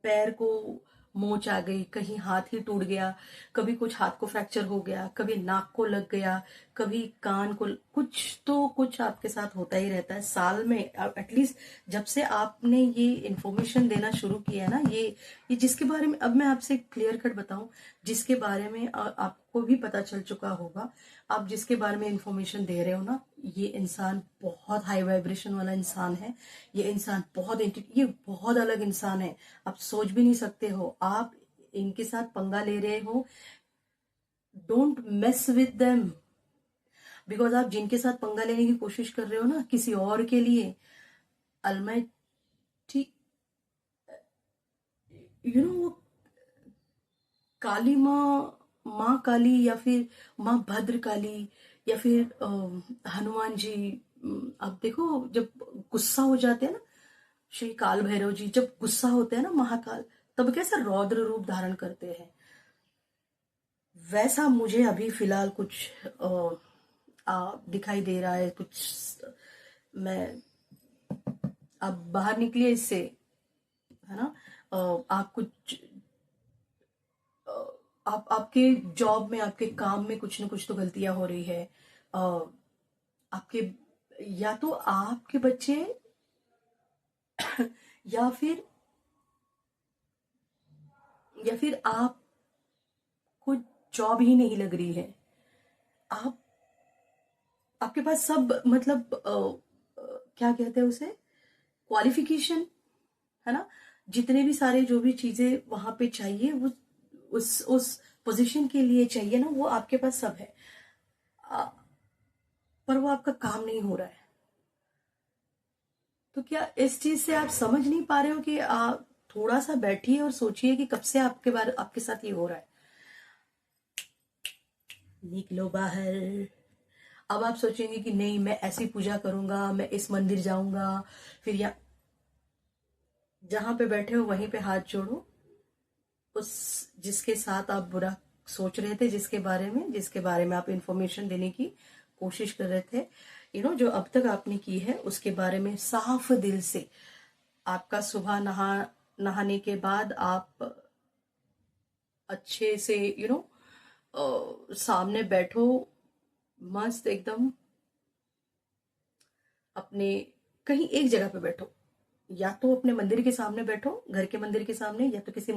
[SPEAKER 1] पैर को मोच आ गई, कहीं हाथ ही टूट गया, कभी कुछ हाथ को फ्रैक्चर हो गया, कभी नाक को लग गया, कभी कान को, कुछ तो कुछ आपके साथ होता ही रहता है साल में एटलीस्ट। जब से आपने ये इन्फॉर्मेशन देना शुरू किया है ना, ये जिसके बारे में अब मैं आपसे क्लियर कट बताऊं, जिसके बारे में आपको भी पता चल चुका होगा, आप जिसके बारे में इंफॉर्मेशन दे रहे हो ना, ये इंसान बहुत हाई वाइब्रेशन वाला इंसान है। ये इंसान ये बहुत अलग इंसान है। आप सोच भी नहीं सकते हो, आप इनके साथ पंगा ले रहे हो। Don't mess with them, because आप जिनके साथ पंगा लेने की कोशिश कर रहे हो ना किसी और के लिए, अलमाइटी, वो काली माँ, माँ काली, या फिर माँ भद्र काली, या फिर हनुमान जी। आप देखो जब गुस्सा हो जाते हैं ना, श्री काल भैरव जी जब गुस्सा होते हैं ना, महाकाल, तब कैसा रौद्र रूप धारण करते हैं। वैसा मुझे अभी फिलहाल कुछ दिखाई दे रहा है कुछ। मैं अब बाहर निकलिए इससे, है ना। आप कुछ आप आपके जॉब में, आपके काम में कुछ ना कुछ तो गलतियां हो रही है। आपके, या तो आपके बच्चे, या फिर आपको जॉब ही नहीं लग रही है। आप आपके पास सब, मतलब क्या कहते हैं उसे, क्वालिफिकेशन, है ना, जितने भी सारे जो भी चीजें वहां पे चाहिए, वो उस पोजीशन के लिए चाहिए ना, वो आपके पास सब है। आ, पर वो आपका काम नहीं हो रहा है। तो क्या इस चीज से आप समझ नहीं पा रहे हो कि आप थोड़ा सा बैठिए और सोचिए कि कब से आपके साथ ये हो रहा है। निकलो बाहर। अब आप सोचेंगे कि नहीं, मैं ऐसी पूजा करूंगा, मैं इस मंदिर जाऊंगा, फिर या जहां पे बैठे हो वहीं पे हाथ जोड़ो। उस जिसके साथ आप बुरा सोच रहे थे, जिसके बारे में आप इंफॉर्मेशन देने की कोशिश कर रहे थे, जो अब तक आपने की है, उसके बारे में साफ दिल से, आपका सुबह नहाने के बाद आप अच्छे से, सामने बैठो, मस्त एकदम, अपने कहीं एक जगह पे बैठो, या तो अपने मंदिर के सामने बैठो, घर के मंदिर के सामने, या तो किसी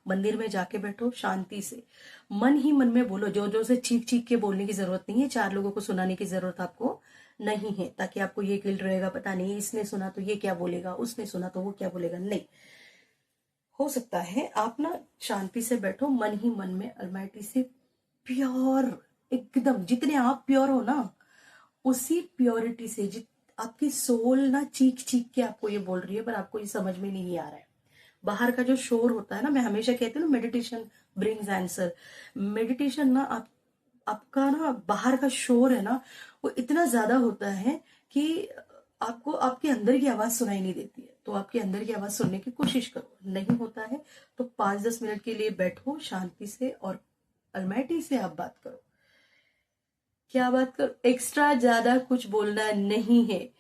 [SPEAKER 1] मंदिर में जाके बैठो शांति से। मन ही मन में बोलो, जो जो से चीख चीख के बोलने की जरूरत नहीं है, 4 लोगों को सुनाने की जरूरत आपको नहीं है, ताकि आपको ये गिल्ट रहेगा, पता नहीं इसने सुना तो ये क्या बोलेगा, उसने सुना तो वो क्या बोलेगा। नहीं, हो सकता है आप ना शांति से बैठो, मन ही मन में अलमाइटी से प्योर, एकदम जितने आप प्योर हो ना, उसी प्योरिटी से, आपकी सोल ना चीख चीख के आपको ये बोल रही है, पर आपको ये समझ में नहीं आ रहा है। बाहर का जो शोर होता है ना, मैं हमेशा कहती हूँ ना, मेडिटेशन ब्रिंग्स आंसर। मेडिटेशन ना आपका ना बाहर का शोर है ना, वो इतना ज्यादा होता है कि आपको आपके अंदर की आवाज सुनाई नहीं देती है। तो आपके अंदर की आवाज सुनने की कोशिश करो, नहीं होता है तो 5-10 मिनट के लिए बैठो शांति से और अलमाइटी से आप बात करो। क्या बात करो, एक्स्ट्रा ज्यादा कुछ बोलना नहीं है।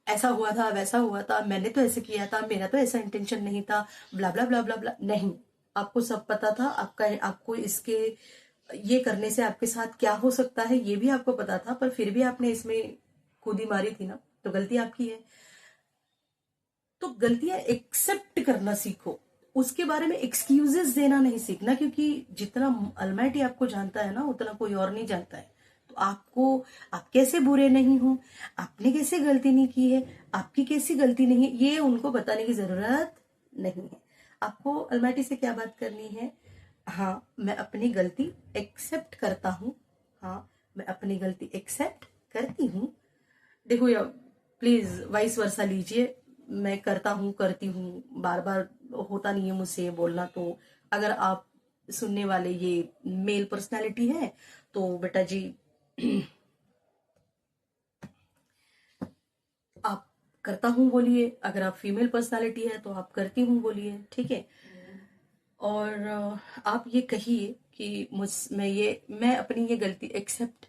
[SPEAKER 1] ऐसा हुआ था, वैसा हुआ था, मैंने तो ऐसे किया था, मेरा तो ऐसा इंटेंशन नहीं था, ब्ला ब्ला ब्ला ब्ला ब्ला, नहीं। आपको सब पता था, आपको इसके ये करने से आपके साथ क्या हो सकता है ये भी आपको पता था, पर फिर भी आपने इसमें कूदी मारी थी ना, तो गलती आपकी है। तो गलतियां एक्सेप्ट करना सीखो, उसके बारे में एक्सक्यूजेस देना नहीं सीखना, क्योंकि जितना अलमाइटी आपको जानता है ना, उतना कोई और नहीं जानता है। तो आपको, आप कैसे बुरे नहीं हो, आपने कैसे गलती नहीं की है, आपकी कैसी गलती नहीं है, ये उनको बताने की जरूरत नहीं है। आपको अलमाइटी से क्या बात करनी है? हाँ, मैं अपनी गलती एक्सेप्ट करता हूँ। हाँ, मैं अपनी गलती एक्सेप्ट करती हूँ। देखो यार, प्लीज वाइस वर्सा लीजिए। मैं करता हूँ, करती हूँ, बार बार होता नहीं है मुझसे ये बोलना। तो अगर आप सुनने वाले ये मेल पर्सनालिटी है तो बेटा जी आप करता हूँ बोलिए, अगर आप फीमेल पर्सनालिटी है तो आप करती हूँ बोलिए, ठीक है। और आप ये कहिए कि मैं अपनी ये गलती एक्सेप्ट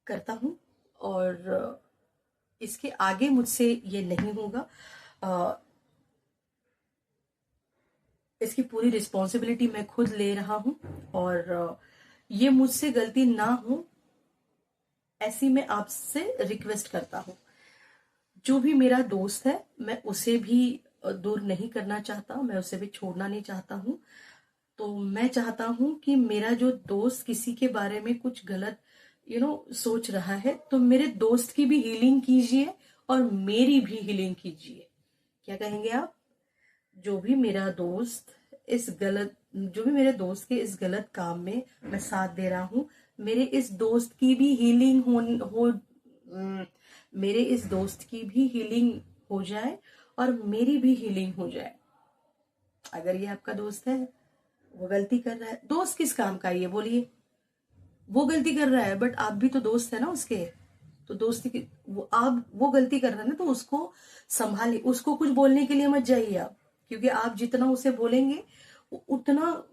[SPEAKER 1] करता हूँ और इसके आगे मुझसे ये नहीं होगा। अ, इसकी पूरी रिस्पॉन्सिबिलिटी मैं खुद ले रहा हूँ और ये मुझसे गलती ना हो, ऐसी मैं आपसे रिक्वेस्ट करता हूँ। जो भी मेरा दोस्त है, मैं उसे भी दूर नहीं करना चाहता, मैं उसे भी छोड़ना नहीं चाहता हूँ। तो मैं चाहता हूँ कि मेरा जो दोस्त किसी के बारे में कुछ गलत सोच रहा है, तो मेरे दोस्त की भी हीलिंग कीजिए और मेरी भी हीलिंग कीजिए। क्या कहेंगे आप? जो भी मेरा दोस्त जो भी मेरे दोस्त के इस गलत काम में मैं साथ दे रहा हूँ, मेरे इस दोस्त की भी हीलिंग मेरे इस दोस्त की भी हीलिंग हो जाए और मेरी भी हीलिंग हो जाए। अगर ये आपका दोस्त है, वो गलती कर रहा है, दोस्त किस काम का है ये बोलिए? वो गलती कर रहा है बट आप भी तो दोस्त है ना उसके। तो दोस्ती की वो गलती कर रहा है ना, तो उसको संभालिए, उसको कुछ बोलने के लिए मत जाइए आप, क्योंकि आप जितना उसे बोलेंगे उतना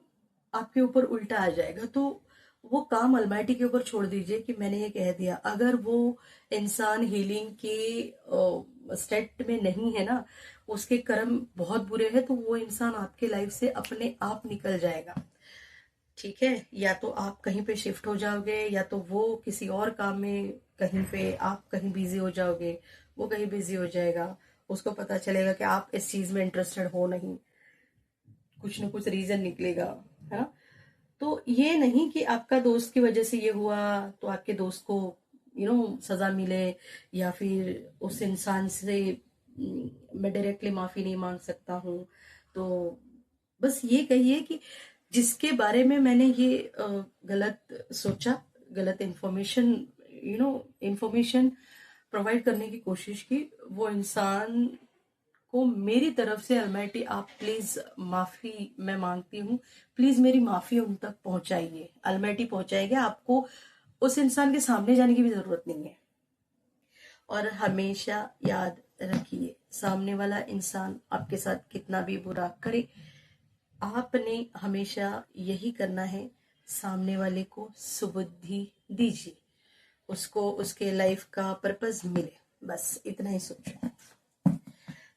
[SPEAKER 1] आपके ऊपर उल्टा आ जाएगा। तो वो काम अलमाइटी के ऊपर छोड़ दीजिए कि मैंने ये कह दिया। अगर वो इंसान हीलिंग के स्टेट में नहीं है ना, उसके कर्म बहुत बुरे हैं, तो वो इंसान आपके लाइफ से अपने आप निकल जाएगा, ठीक है। या तो आप कहीं पे शिफ्ट हो जाओगे, या तो वो किसी और काम में, कहीं पे आप कहीं बिजी हो जाओगे, वो कहीं बिजी हो जाएगा। उसको पता चलेगा कि आप इस चीज में इंटरेस्टेड हो नहीं, कुछ ना कुछ रीजन निकलेगा, है ना। तो ये नहीं कि आपका दोस्त की वजह से ये हुआ तो आपके दोस्त को सजा मिले, या फिर उस इंसान से मैं डायरेक्टली माफी नहीं मांग सकता हूँ। तो बस ये कहिए कि जिसके बारे में मैंने ये गलत सोचा, गलत इंफॉर्मेशन प्रोवाइड करने की कोशिश की, वो इंसान को मेरी तरफ से अलमाइटी आप प्लीज माफी मैं मांगती हूँ। प्लीज मेरी माफी उन तक पहुंचाइए, अलमाइटी पहुंचाएगा। आपको उस इंसान के सामने जाने की भी जरूरत नहीं है। और हमेशा याद रखिए, सामने वाला इंसान आपके साथ कितना भी बुरा करे, आपने हमेशा यही करना है, सामने वाले को सुबुद्धि दीजिए, उसको उसके लाइफ का पर्पस मिले, बस इतना ही सोचो।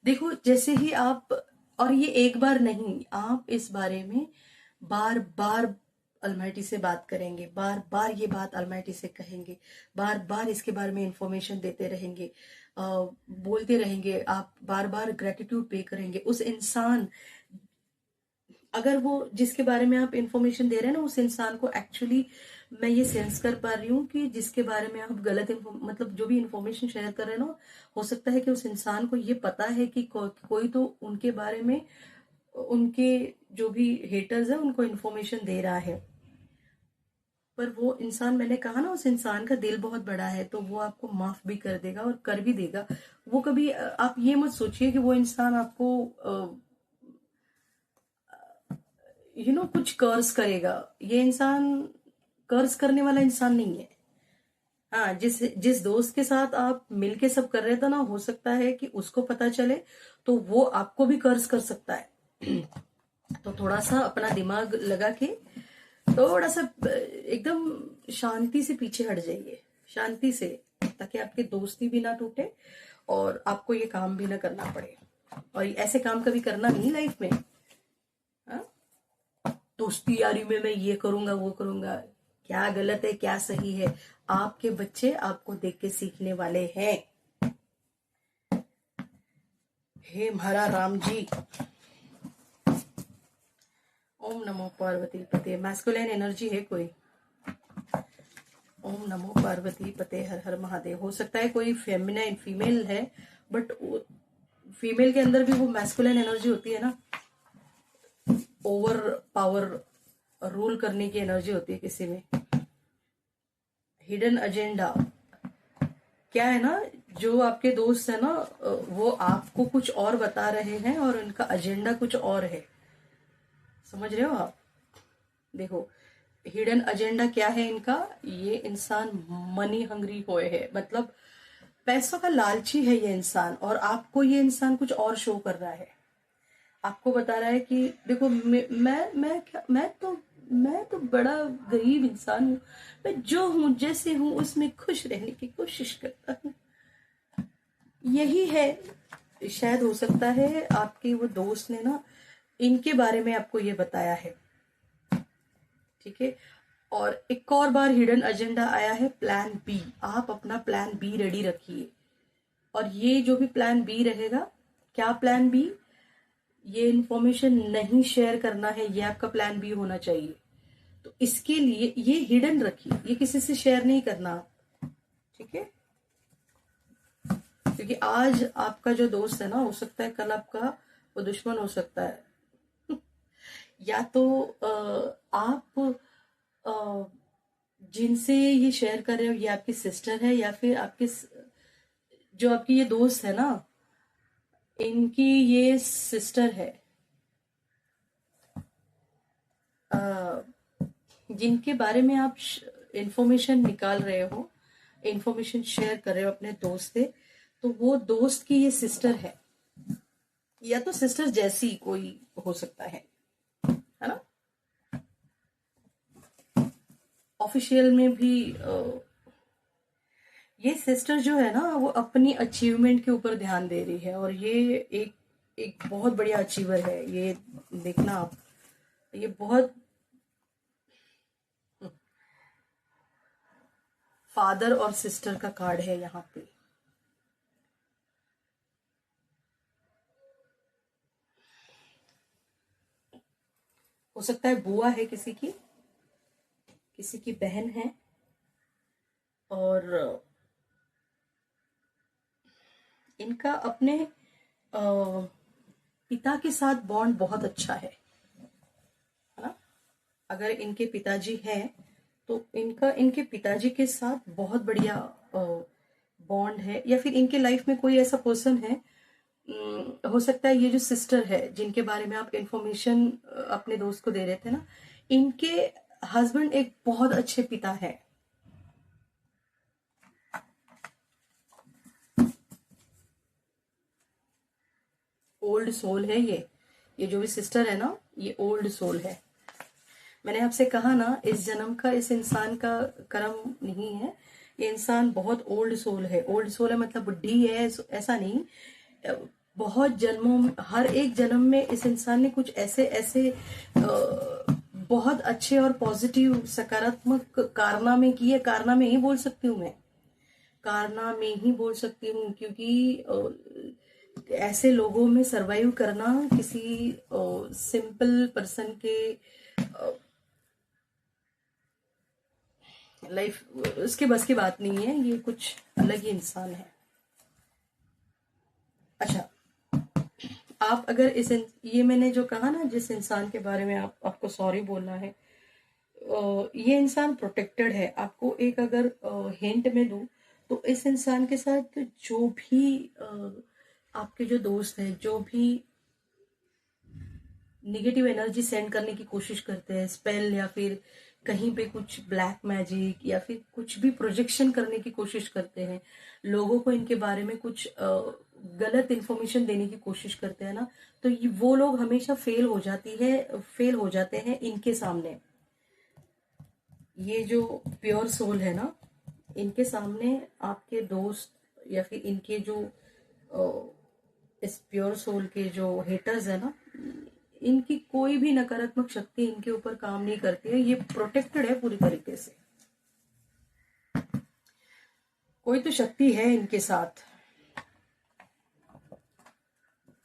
[SPEAKER 1] देखो, जैसे ही आप, और ये एक बार नहीं, आप इस बारे में बार बार अलमाइटी से बात करेंगे, बार बार ये बात अलमाइटी से कहेंगे, बार बार इसके बारे में इंफॉर्मेशन देते रहेंगे, बोलते रहेंगे, आप बार बार ग्रेटिट्यूड पे करेंगे। उस इंसान, अगर वो जिसके बारे में आप इंफॉर्मेशन दे रहे हैं ना, उस इंसान को एक्चुअली मैं ये सेंस कर पा रही हूँ कि जिसके बारे में आप गलत मतलब जो भी इंफॉर्मेशन शेयर कर रहे हैं ना, हो सकता है कि उस इंसान को ये पता है कि कोई तो उनके बारे में, उनके जो भी हेटर्स है उनको इंफॉर्मेशन दे रहा है। पर वो इंसान, मैंने कहा ना, उस इंसान का दिल बहुत बड़ा है, तो वो आपको माफ भी कर देगा और कर भी देगा। वो कभी आप ये मत सोचिए कि वो इंसान आपको कुछ कर्ज करेगा। ये इंसान कर्ज करने वाला इंसान नहीं है। हाँ, जिस जिस दोस्त के साथ आप मिलके सब कर रहे थे ना, हो सकता है कि उसको पता चले तो वो आपको भी कर्ज कर सकता है। तो थोड़ा सा अपना दिमाग लगा के थोड़ा सा एकदम शांति से पीछे हट जाइए, शांति से, ताकि आपकी दोस्ती भी ना टूटे और आपको ये काम भी ना करना पड़े। और ऐसे काम कभी करना नहीं लाइफ में। हाँ? दोस्ती यारी में मैं ये करूंगा वो करूंगा, क्या गलत है क्या सही है, आपके बच्चे आपको देख के सीखने वाले हैं। हे महारा राम जी, ओम नमो पार्वती पते। मैस्कुलिन एनर्जी है कोई? ओम नमो पार्वती पते, हर हर महादेव। हो सकता है कोई फेमिनाइन फीमेल है, बट फीमेल के अंदर भी वो मैस्कुलिन एनर्जी होती है ना, ओवर पावर, रूल करने की एनर्जी होती है किसी में। हिडन एजेंडा क्या है ना, जो आपके दोस्त है ना, वो आपको कुछ और बता रहे हैं और उनका एजेंडा कुछ और है। समझ रहे हो आप? देखो, हिडन एजेंडा क्या है इनका। ये इंसान मनी हंग्री हुए है, मतलब पैसों का लालची है ये इंसान, और आपको ये इंसान कुछ और शो कर रहा है। आपको बता रहा है कि देखो, मैं तो बड़ा गरीब इंसान हूँ, मैं जो हूँ जैसे हूँ उसमें खुश रहने की कोशिश करता हूँ। यही है। शायद हो सकता है आपके वो दोस्त ने ना इनके बारे में आपको ये बताया है। ठीक है। और एक और बार हिडन एजेंडा आया है, प्लान बी। आप अपना प्लान बी रेडी रखिए। और ये जो भी प्लान बी रहेगा, क्या प्लान बी, ये इंफॉर्मेशन नहीं शेयर करना है, ये आपका प्लान बी होना चाहिए। तो इसके लिए ये हिडन रखिए, ये किसी से शेयर नहीं करना। ठीक है। क्योंकि आज आपका जो दोस्त है ना, हो सकता है कल आपका वो दुश्मन हो सकता है। या तो आप जिनसे ये शेयर कर रहे हो, ये आपकी सिस्टर है, या फिर आपके जो आपकी ये दोस्त है ना, इनकी ये सिस्टर है। जिनके बारे में आप इंफॉर्मेशन निकाल रहे हो, इंफॉर्मेशन शेयर कर रहे हो अपने दोस्त से, तो वो दोस्त की ये सिस्टर है, या तो सिस्टर जैसी कोई हो सकता है ना। ऑफिशियल में भी ये सिस्टर जो है ना, वो अपनी अचीवमेंट के ऊपर ध्यान दे रही है, और ये एक एक बहुत बढ़िया अचीवर है। ये देखना आप, ये बहुत फादर और सिस्टर का कार्ड है यहाँ पे। हो सकता है बुआ है किसी की बहन है, और इनका अपने पिता के साथ बॉन्ड बहुत अच्छा है ना। अगर इनके पिताजी हैं तो इनका इनके पिताजी के साथ बहुत बढ़िया बॉन्ड है, या फिर इनके लाइफ में कोई ऐसा पर्सन है। हो सकता है ये जो सिस्टर है जिनके बारे में आप इंफॉर्मेशन अपने दोस्त को दे रहे थे ना, इनके हस्बैंड एक बहुत अच्छे पिता है। ओल्ड सोल है ये जो भी सिस्टर है ना, ये ओल्ड सोल है। मैंने आपसे कहा ना, इस जन्म का इस इंसान का कर्म नहीं है। ये इंसान बहुत ओल्ड सोल है। ओल्ड सोल है मतलब बुढ़ी है, ऐसा नहीं। बहुत जन्मों में, हर एक जन्म में इस इंसान ने कुछ ऐसे ऐसे बहुत अच्छे और पॉजिटिव सकारात्मक कारनामे किए। कारनामे ही बोल सकती हूँ मैं, कारनामे ही बोल सकती हूँ, क्योंकि ऐसे लोगों में सरवाइव करना किसी सिंपल पर्सन के लाइफ, उसके बस की बात नहीं है। ये कुछ अलग ही इंसान है। अच्छा, आप अगर ये मैंने जो कहा ना, जिस इंसान के बारे में आपको सॉरी बोलना है, ये इंसान प्रोटेक्टेड है। आपको एक अगर हिंट में दूं, तो इस इंसान के साथ जो भी आपके जो दोस्त हैं, जो भी निगेटिव एनर्जी सेंड करने की कोशिश करते हैं, स्पेल या फिर कहीं पे कुछ ब्लैक मैजिक या फिर कुछ भी प्रोजेक्शन करने की कोशिश करते हैं, लोगों को इनके बारे में कुछ गलत इंफॉर्मेशन देने की कोशिश करते हैं ना, तो वो लोग हमेशा फेल हो जाते हैं इनके सामने। ये जो प्योर सोल है ना, इनके सामने आपके दोस्त या फिर इनके जो इस प्योर सोल के जो हेटर्स है ना, इनकी कोई भी नकारात्मक शक्ति इनके ऊपर काम नहीं करती है। ये प्रोटेक्टेड है पूरी तरीके से। कोई तो शक्ति है इनके साथ,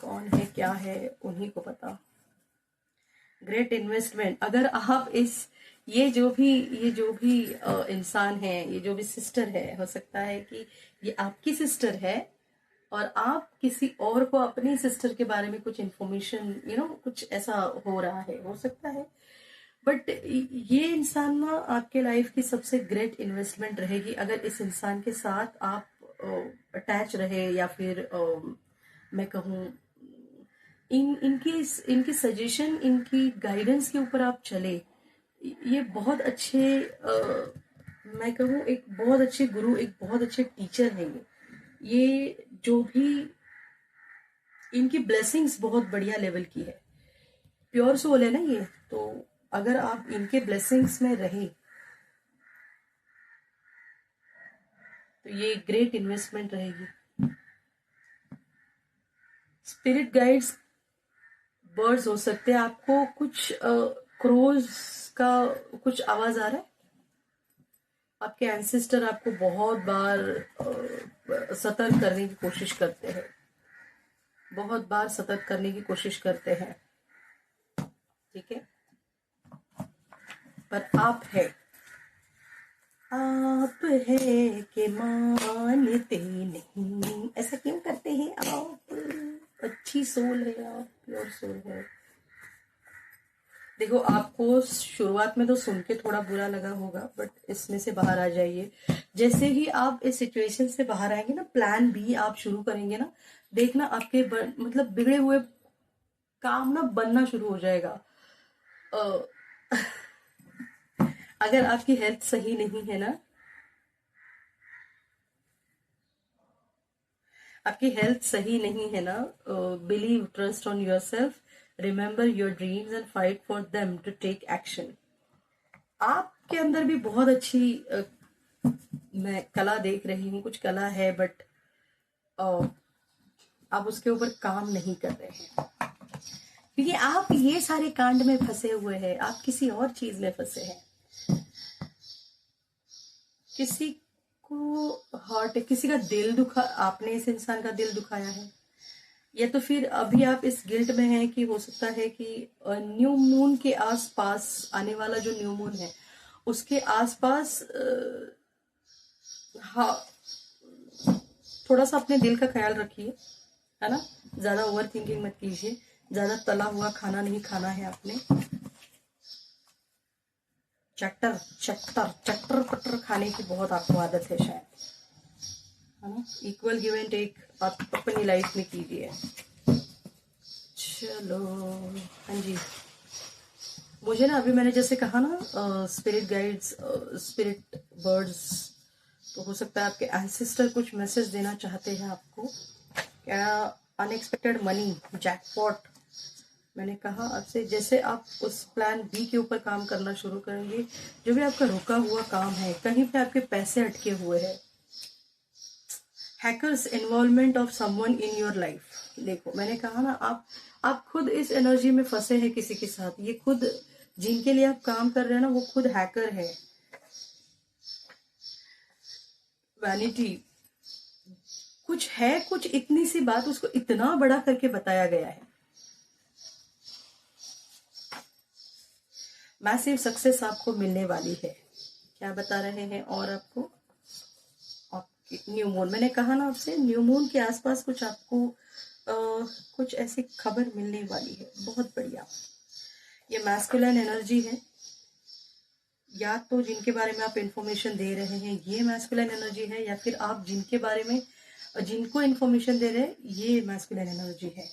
[SPEAKER 1] कौन है क्या है उन्हीं को पता। Great investment. अगर आप इस ये जो भी इंसान है, ये जो भी सिस्टर है, हो सकता है कि ये आपकी सिस्टर है और आप किसी और को अपनी सिस्टर के बारे में कुछ इंफॉर्मेशन कुछ ऐसा हो रहा है, हो सकता है। बट ये इंसान ना आपके लाइफ की सबसे ग्रेट इन्वेस्टमेंट रहेगी अगर इस इंसान के साथ आप अटैच रहे, या फिर मैं कहूँ इनकी सजेशन, इनकी गाइडेंस के ऊपर आप चले। ये बहुत अच्छे मैं कहूँ एक बहुत अच्छे गुरु, एक बहुत अच्छे टीचर है ये जो भी इनकी ब्लेसिंग्स बहुत बढ़िया लेवल की है। प्योर सोल है ना ये, तो अगर आप इनके ब्लेसिंग्स में रहे तो ये ग्रेट इन्वेस्टमेंट रहेगी। स्पिरिट गाइड्स बर्ड्स हो सकते हैं। आपको कुछ क्रोज का कुछ आवाज आ रहा है। आपके एंसेस्टर आपको बहुत बार सतर्क करने की कोशिश करते हैं, बहुत बार सतर्क करने की कोशिश करते हैं, ठीक है। पर आप है कि मानते नहीं, ऐसा क्यों करते हैं आप? अच्छी सोल है आप, प्योर सोल है। देखो, आपको शुरुआत में तो सुन के थोड़ा बुरा लगा होगा, बट इसमें से बाहर आ जाइए। जैसे ही आप इस सिचुएशन से बाहर आएंगे ना, प्लान बी आप शुरू करेंगे ना, देखना आपके मतलब बिगड़े हुए काम ना बनना शुरू हो जाएगा। अगर आपकी हेल्थ सही नहीं है ना, आपकी हेल्थ सही नहीं है ना, believe, trust on your self, remember your dreams and fight for them to take action. आपके अंदर भी बहुत अच्छी मैं कला देख रही हूँ, कुछ कला है, बट आप उसके ऊपर काम नहीं कर रहे हैं क्योंकि आप ये सारे कांड में फंसे हुए हैं, आप किसी और चीज में फंसे हैं। किसी को हर्ट, किसी का दिल दुखा, आपने इस इंसान का दिल दुखाया है, या तो फिर अभी आप इस गिल्ट में हैं कि हो सकता है कि न्यू मून के आसपास, आने वाला जो न्यू मून है उसके आसपास हाँ, थोड़ा सा अपने दिल का ख्याल रखिए, है ना। ज्यादा ओवर थिंकिंग मत कीजिए, ज्यादा तला हुआ खाना नहीं खाना है आपने। चटर चटर चटर पटर खाने की बहुत आपको आदत है शायद, है ना। इक्वल गिव एंड टेक आप अपनी लाइफ में कीजिए। चलो, हाँ जी। मुझे ना, अभी मैंने जैसे कहा ना, स्पिरिट गाइड्स, स्पिरिट बर्ड्स, तो हो सकता है आपके एंसेस्टर कुछ मैसेज देना चाहते हैं आपको। क्या अनएक्सपेक्टेड मनी, जैकपॉट। मैंने कहा आपसे, जैसे आप उस प्लान बी के ऊपर काम करना शुरू करेंगे, जो भी आपका रुका हुआ काम है, कहीं पे आपके पैसे अटके हुए हैं, hackers involvement of someone in your life. देखो, मैंने कहा ना, आप खुद इस एनर्जी में फंसे हैं किसी के साथ। ये खुद जिनके लिए आप काम कर रहे हैं ना, वो खुद हैकर है। वैनिटी, कुछ है, कुछ इतनी सी बात उसको इतना बड़ा करके बताया गया है। मैसिव सक्सेस आपको मिलने वाली है। क्या बता रहे हैं और आपको? न्यू मून, मैंने कहा ना आपसे, न्यू मून के आसपास कुछ आपको कुछ ऐसी खबर मिलने वाली है, बहुत बढ़िया। ये मैस्कुलिन एनर्जी है, या तो जिनके बारे में आप इंफॉर्मेशन दे रहे हैं ये मैस्कुलिन एनर्जी है, या फिर आप जिनके बारे में जिनको इंफॉर्मेशन दे रहे हैं ये मैस्कुलिन एनर्जी है।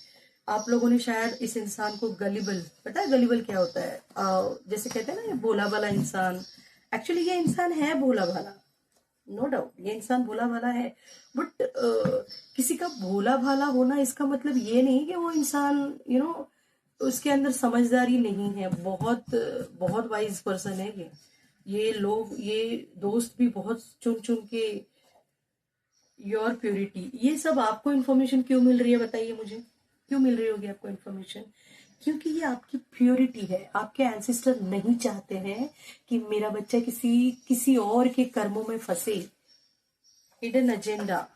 [SPEAKER 1] आप लोगों ने शायद इस इंसान को गलिबल, पता है गलिबल क्या होता है? जैसे कहते हैं ना ये भोला भाला इंसान, एक्चुअली ये इंसान है भोला भाला, नो डाउट ये इंसान भोला भाला है, बट किसी का भोला भाला होना इसका मतलब ये नहीं कि वो इंसान उसके अंदर समझदारी नहीं है। बहुत बहुत वाइज पर्सन है ये लोग, ये दोस्त भी बहुत चुन चुन के, योर प्योरिटी, ये सब आपको इन्फॉर्मेशन क्यों मिल रही है बताइए मुझे, क्यों मिल रही होगी आपको इन्फॉर्मेशन? क्योंकि ये आपकी प्योरिटी है। आपके एंसेस्टर नहीं चाहते हैं कि मेरा बच्चा किसी और के कर्मों में फंसे। हिडन एजेंडा,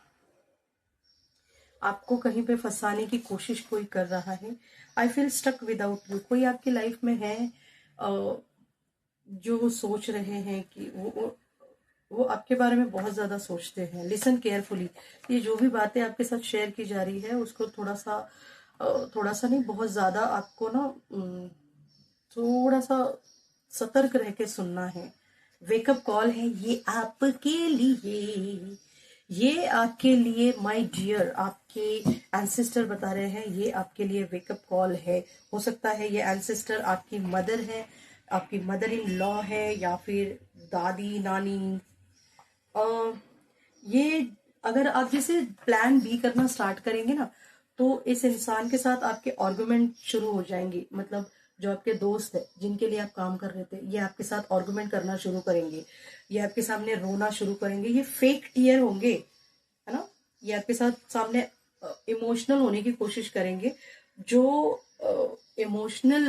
[SPEAKER 1] आपको कहीं पे फंसाने की कोशिश कोई कर रहा है। I feel stuck without you, कोई आपकी लाइफ में है जो सोच रहे हैं कि वो आपके बारे में बहुत ज्यादा सोचते हैं। लिसन केयरफुली, ये जो भी बातें आपके साथ शेयर की जा रही है उसको थोड़ा सा नहीं, बहुत ज्यादा आपको ना थोड़ा सा सतर्क रह के सुनना है। वेकअप कॉल है ये आपके लिए, ये आपके लिए माय डियर, आपके एंसेस्टर बता रहे हैं ये आपके लिए वेकअप कॉल है। हो सकता है ये एंसेस्टर आपकी मदर है, आपकी मदर इन लॉ है, या फिर दादी नानी। ये अगर आप जैसे प्लान बी करना स्टार्ट करेंगे ना, तो इस इंसान के साथ आपके आर्गुमेंट शुरू हो जाएंगे। मतलब जो आपके दोस्त है जिनके लिए आप काम कर रहे थे, ये आपके साथ आर्गुमेंट करना शुरू करेंगे, ये आपके सामने रोना शुरू करेंगे। ये फेक टीयर होंगे, है ना, ये आपके साथ सामने इमोशनल होने की कोशिश करेंगे, जो इमोशनल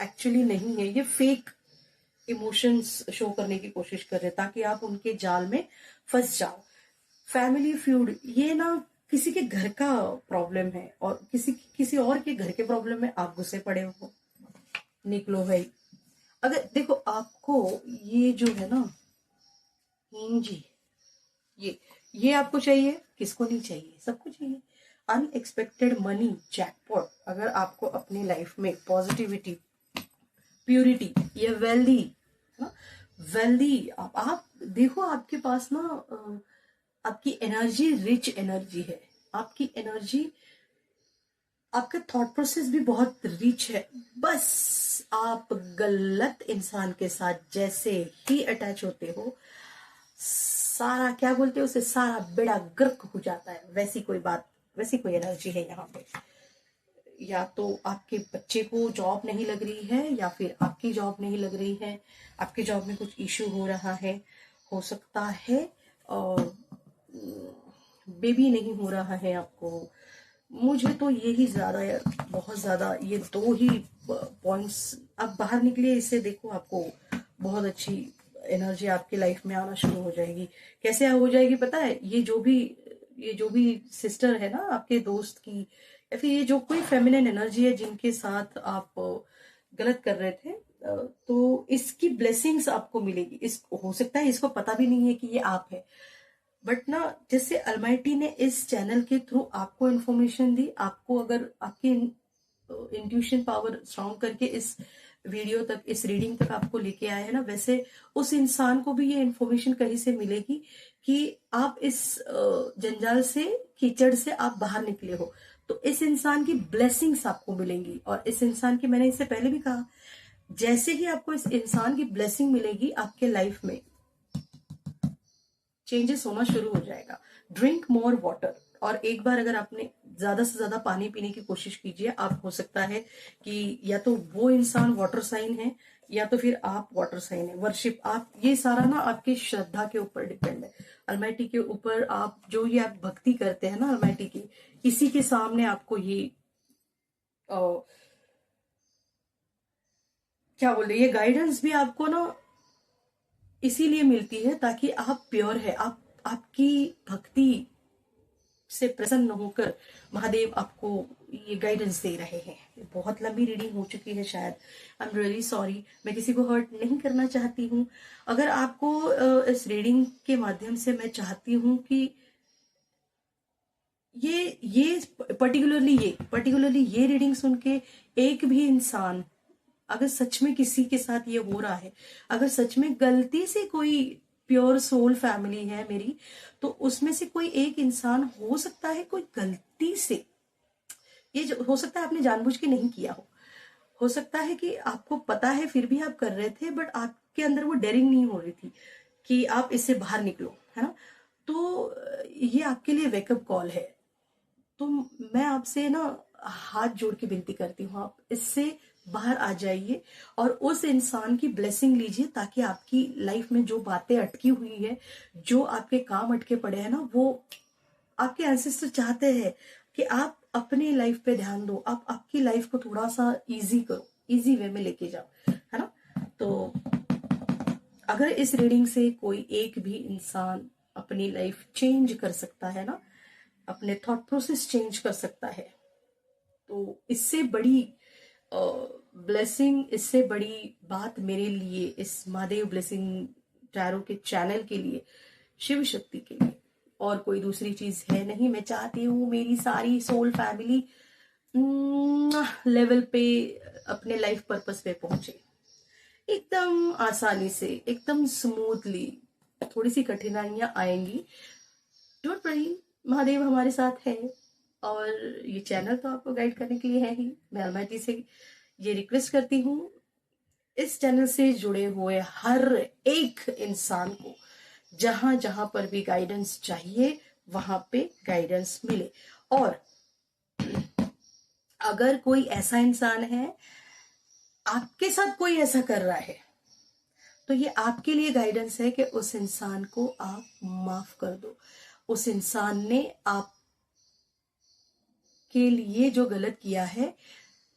[SPEAKER 1] एक्चुअली नहीं है। ये फेक इमोशंस शो करने की कोशिश कर रहे हैं ताकि आप उनके जाल में फंस जाओ। फैमिली फ्यूड, ये ना किसी के घर का प्रॉब्लम है और किसी और के घर के प्रॉब्लम में आप घुसे पड़े हो। निकलो भाई। अगर देखो आपको ये जो है ना जी, ये आपको चाहिए, किसको नहीं चाहिए, सबको चाहिए। अनएक्सपेक्टेड मनी जैकपॉट, अगर आपको अपनी लाइफ में पॉजिटिविटी, प्यूरिटी, ये वेल्दी आप देखो आपके पास ना आपकी एनर्जी रिच एनर्जी है, आपकी एनर्जी, आपका थॉट प्रोसेस भी बहुत रिच है। बस आप गलत इंसान के साथ जैसे ही अटैच होते हो, सारा क्या बोलते हैं उसे, सारा बेड़ा गर्क हो जाता है। वैसी कोई बात, वैसी कोई एनर्जी है यहाँ पे। या तो आपके बच्चे को जॉब नहीं लग रही है, या फिर आपकी जॉब नहीं लग रही है, आपके जॉब में कुछ इश्यू हो रहा है, हो सकता है और बेबी नहीं हो रहा है आपको। मुझे तो यही ज्यादा यार, बहुत ज्यादा ये दो ही पॉइंट्स। आप बाहर निकलिए इससे, देखो आपको बहुत अच्छी एनर्जी आपकी लाइफ में आना शुरू हो जाएगी। कैसे हो जाएगी पता है? ये जो भी सिस्टर है ना आपके दोस्त की, या फिर ये जो कोई फेमिनिन एनर्जी है जिनके साथ आप गलत कर रहे थे, तो इसकी ब्लेसिंग्स आपको मिलेगी। इस हो सकता है इसको पता भी नहीं है कि ये आप है, बट ना जैसे अलमाइटी ने इस चैनल के थ्रू आपको इन्फॉर्मेशन दी, आपको अगर आपकी इंट्यूशन पावर स्ट्रॉन्ग करके इस वीडियो तक, इस रीडिंग तक आपको लेके आए हैं ना, वैसे उस इंसान को भी ये इन्फॉर्मेशन कहीं से मिलेगी कि आप इस जंजाल से, कीचड़ से आप बाहर निकले हो। तो इस इंसान की ब्लेसिंग्स आपको मिलेंगी। और इस इंसान की, मैंने इससे पहले भी कहा, जैसे ही आपको इस इंसान की ब्लेसिंग मिलेगी आपके लाइफ में चेंजेस होना शुरू हो जाएगा। ड्रिंक मोर वाटर, और एक बार अगर आपने ज्यादा से ज्यादा पानी पीने की कोशिश कीजिए। आप, हो सकता है कि या तो वो इंसान वाटर साइन है, या तो फिर आप वाटर साइन है। वर्शिप, आप ये सारा ना आपकी श्रद्धा के ऊपर डिपेंड है, अलमाइटी के ऊपर। आप जो ये आप भक्ति करते हैं ना अलमाइटी की, इसी के सामने आपको ये क्या बोले, ये गाइडेंस भी आपको ना इसीलिए मिलती है ताकि आप प्योर है, आपकी भक्ति से प्रसन्न होकर महादेव आपको ये गाइडेंस दे रहे हैं। बहुत लंबी रीडिंग हो चुकी है शायद, आई एम रियली सॉरी, मैं किसी को हर्ट नहीं करना चाहती हूँ। अगर आपको इस रीडिंग के माध्यम से मैं चाहती हूँ कि ये पर्टिकुलरली ये रीडिंग सुन के एक भी इंसान, अगर सच में किसी के साथ ये हो रहा है, अगर सच में गलती से कोई प्योर सोल फैमिली है मेरी, तो उसमें से कोई एक इंसान हो सकता है कोई गलती से ये हो सकता है आपने जानबूझ के नहीं किया हो सकता है कि आपको पता है फिर भी आप कर रहे थे, बट आपके अंदर वो डेयरिंग नहीं हो रही थी कि आप इससे बाहर निकलो, है ना। तो ये आपके लिए वेकअप कॉल है। तो मैं आपसे ना हाथ जोड़ के विनती करती हूँ, आप इससे बाहर आ जाइए और उस इंसान की ब्लेसिंग लीजिए, ताकि आपकी लाइफ में जो बातें अटकी हुई है, जो आपके काम अटके पड़े हैं ना, वो आपके एंसेस्टर चाहते हैं कि आप अपनी लाइफ पे ध्यान दो, आप आपकी लाइफ को थोड़ा सा इजी करो, इजी वे में लेके जाओ, है ना। तो अगर इस रीडिंग से कोई एक भी इंसान अपनी लाइफ चेंज कर सकता है ना, अपने थॉट प्रोसेस चेंज कर सकता है, तो इससे बड़ी ब्लेसिंग, इससे बड़ी बात मेरे लिए, इस महादेव ब्लेसिंग टैरो के चैनल के लिए, शिव शक्ति के लिए और कोई दूसरी चीज है नहीं। मैं चाहती हूँ मेरी सारी सोल फैमिली लेवल पे अपने लाइफ पर्पस पे पहुंचे, एकदम आसानी से, एकदम स्मूथली। थोड़ी सी कठिनाइयां आएंगी, डोंट वरी, महादेव हमारे साथ है। और ये चैनल तो आपको गाइड करने के लिए है ही। मैं अलमाइटी से ये रिक्वेस्ट करती हूँ, इस चैनल से जुड़े हुए हर एक इंसान को जहां जहां पर भी गाइडेंस चाहिए वहां पे गाइडेंस मिले। और अगर कोई ऐसा इंसान है, आपके साथ कोई ऐसा कर रहा है, तो ये आपके लिए गाइडेंस है कि उस इंसान को आप माफ कर दो। उस इंसान ने आपके लिए जो गलत किया है,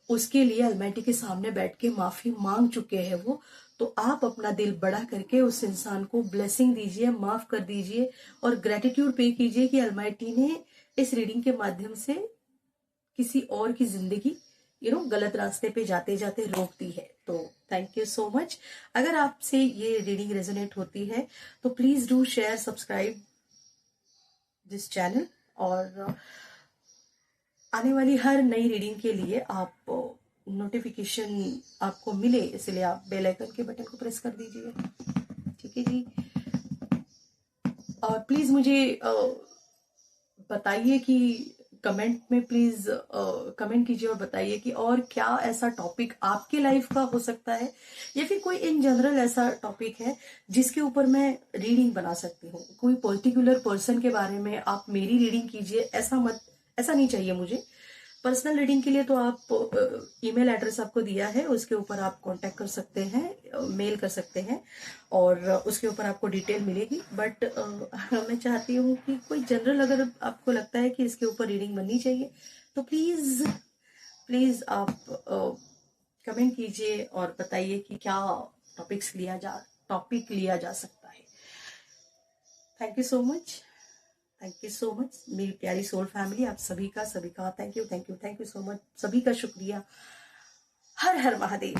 [SPEAKER 1] उसके लिए अलमाइटी के सामने बैठ के माफी मांग चुके हैं वो। तो आप अपना दिल बड़ा करके उस इंसान को ब्लेसिंग दीजिए, माफ कर दीजिए और ग्रेटिट्यूड पे कीजिए कि अलमाइटी ने इस रीडिंग के माध्यम से किसी और की जिंदगी गलत रास्ते पे जाते जाते रोक दी है। तो थैंक यू सो मच। अगर आपसे ये रीडिंग रेजोनेट होती है तो please do share, subscribe this channel, और आने वाली हर नई रीडिंग के लिए आप नोटिफिकेशन आपको मिले, इसलिए आप बेल आइकन के बटन को प्रेस कर दीजिए, ठीक है जी। और प्लीज मुझे बताइए कि कमेंट में प्लीज कमेंट कीजिए और बताइए कि और क्या ऐसा टॉपिक आपके लाइफ का हो सकता है, या फिर कोई इन जनरल ऐसा टॉपिक है जिसके ऊपर मैं रीडिंग बना सकती हूँ। कोई पर्टिकुलर पर्सन के बारे में आप मेरी रीडिंग कीजिए, ऐसा नहीं चाहिए मुझे। पर्सनल रीडिंग के लिए तो आप ईमेल एड्रेस आपको दिया है, उसके ऊपर आप कांटेक्ट कर सकते हैं, मेल कर सकते हैं, और उसके ऊपर आपको डिटेल मिलेगी। बट मैं चाहती हूँ कि कोई जनरल, अगर आपको लगता है कि इसके ऊपर रीडिंग बननी चाहिए, तो प्लीज प्लीज आप कमेंट कीजिए और बताइए कि क्या टॉपिक लिया जा सकता है। Thank you so much, thank you so much मेरी प्यारी सोल फैमिली। आप सभी का थैंक यू सो मच, सभी का शुक्रिया। हर हर महादेव।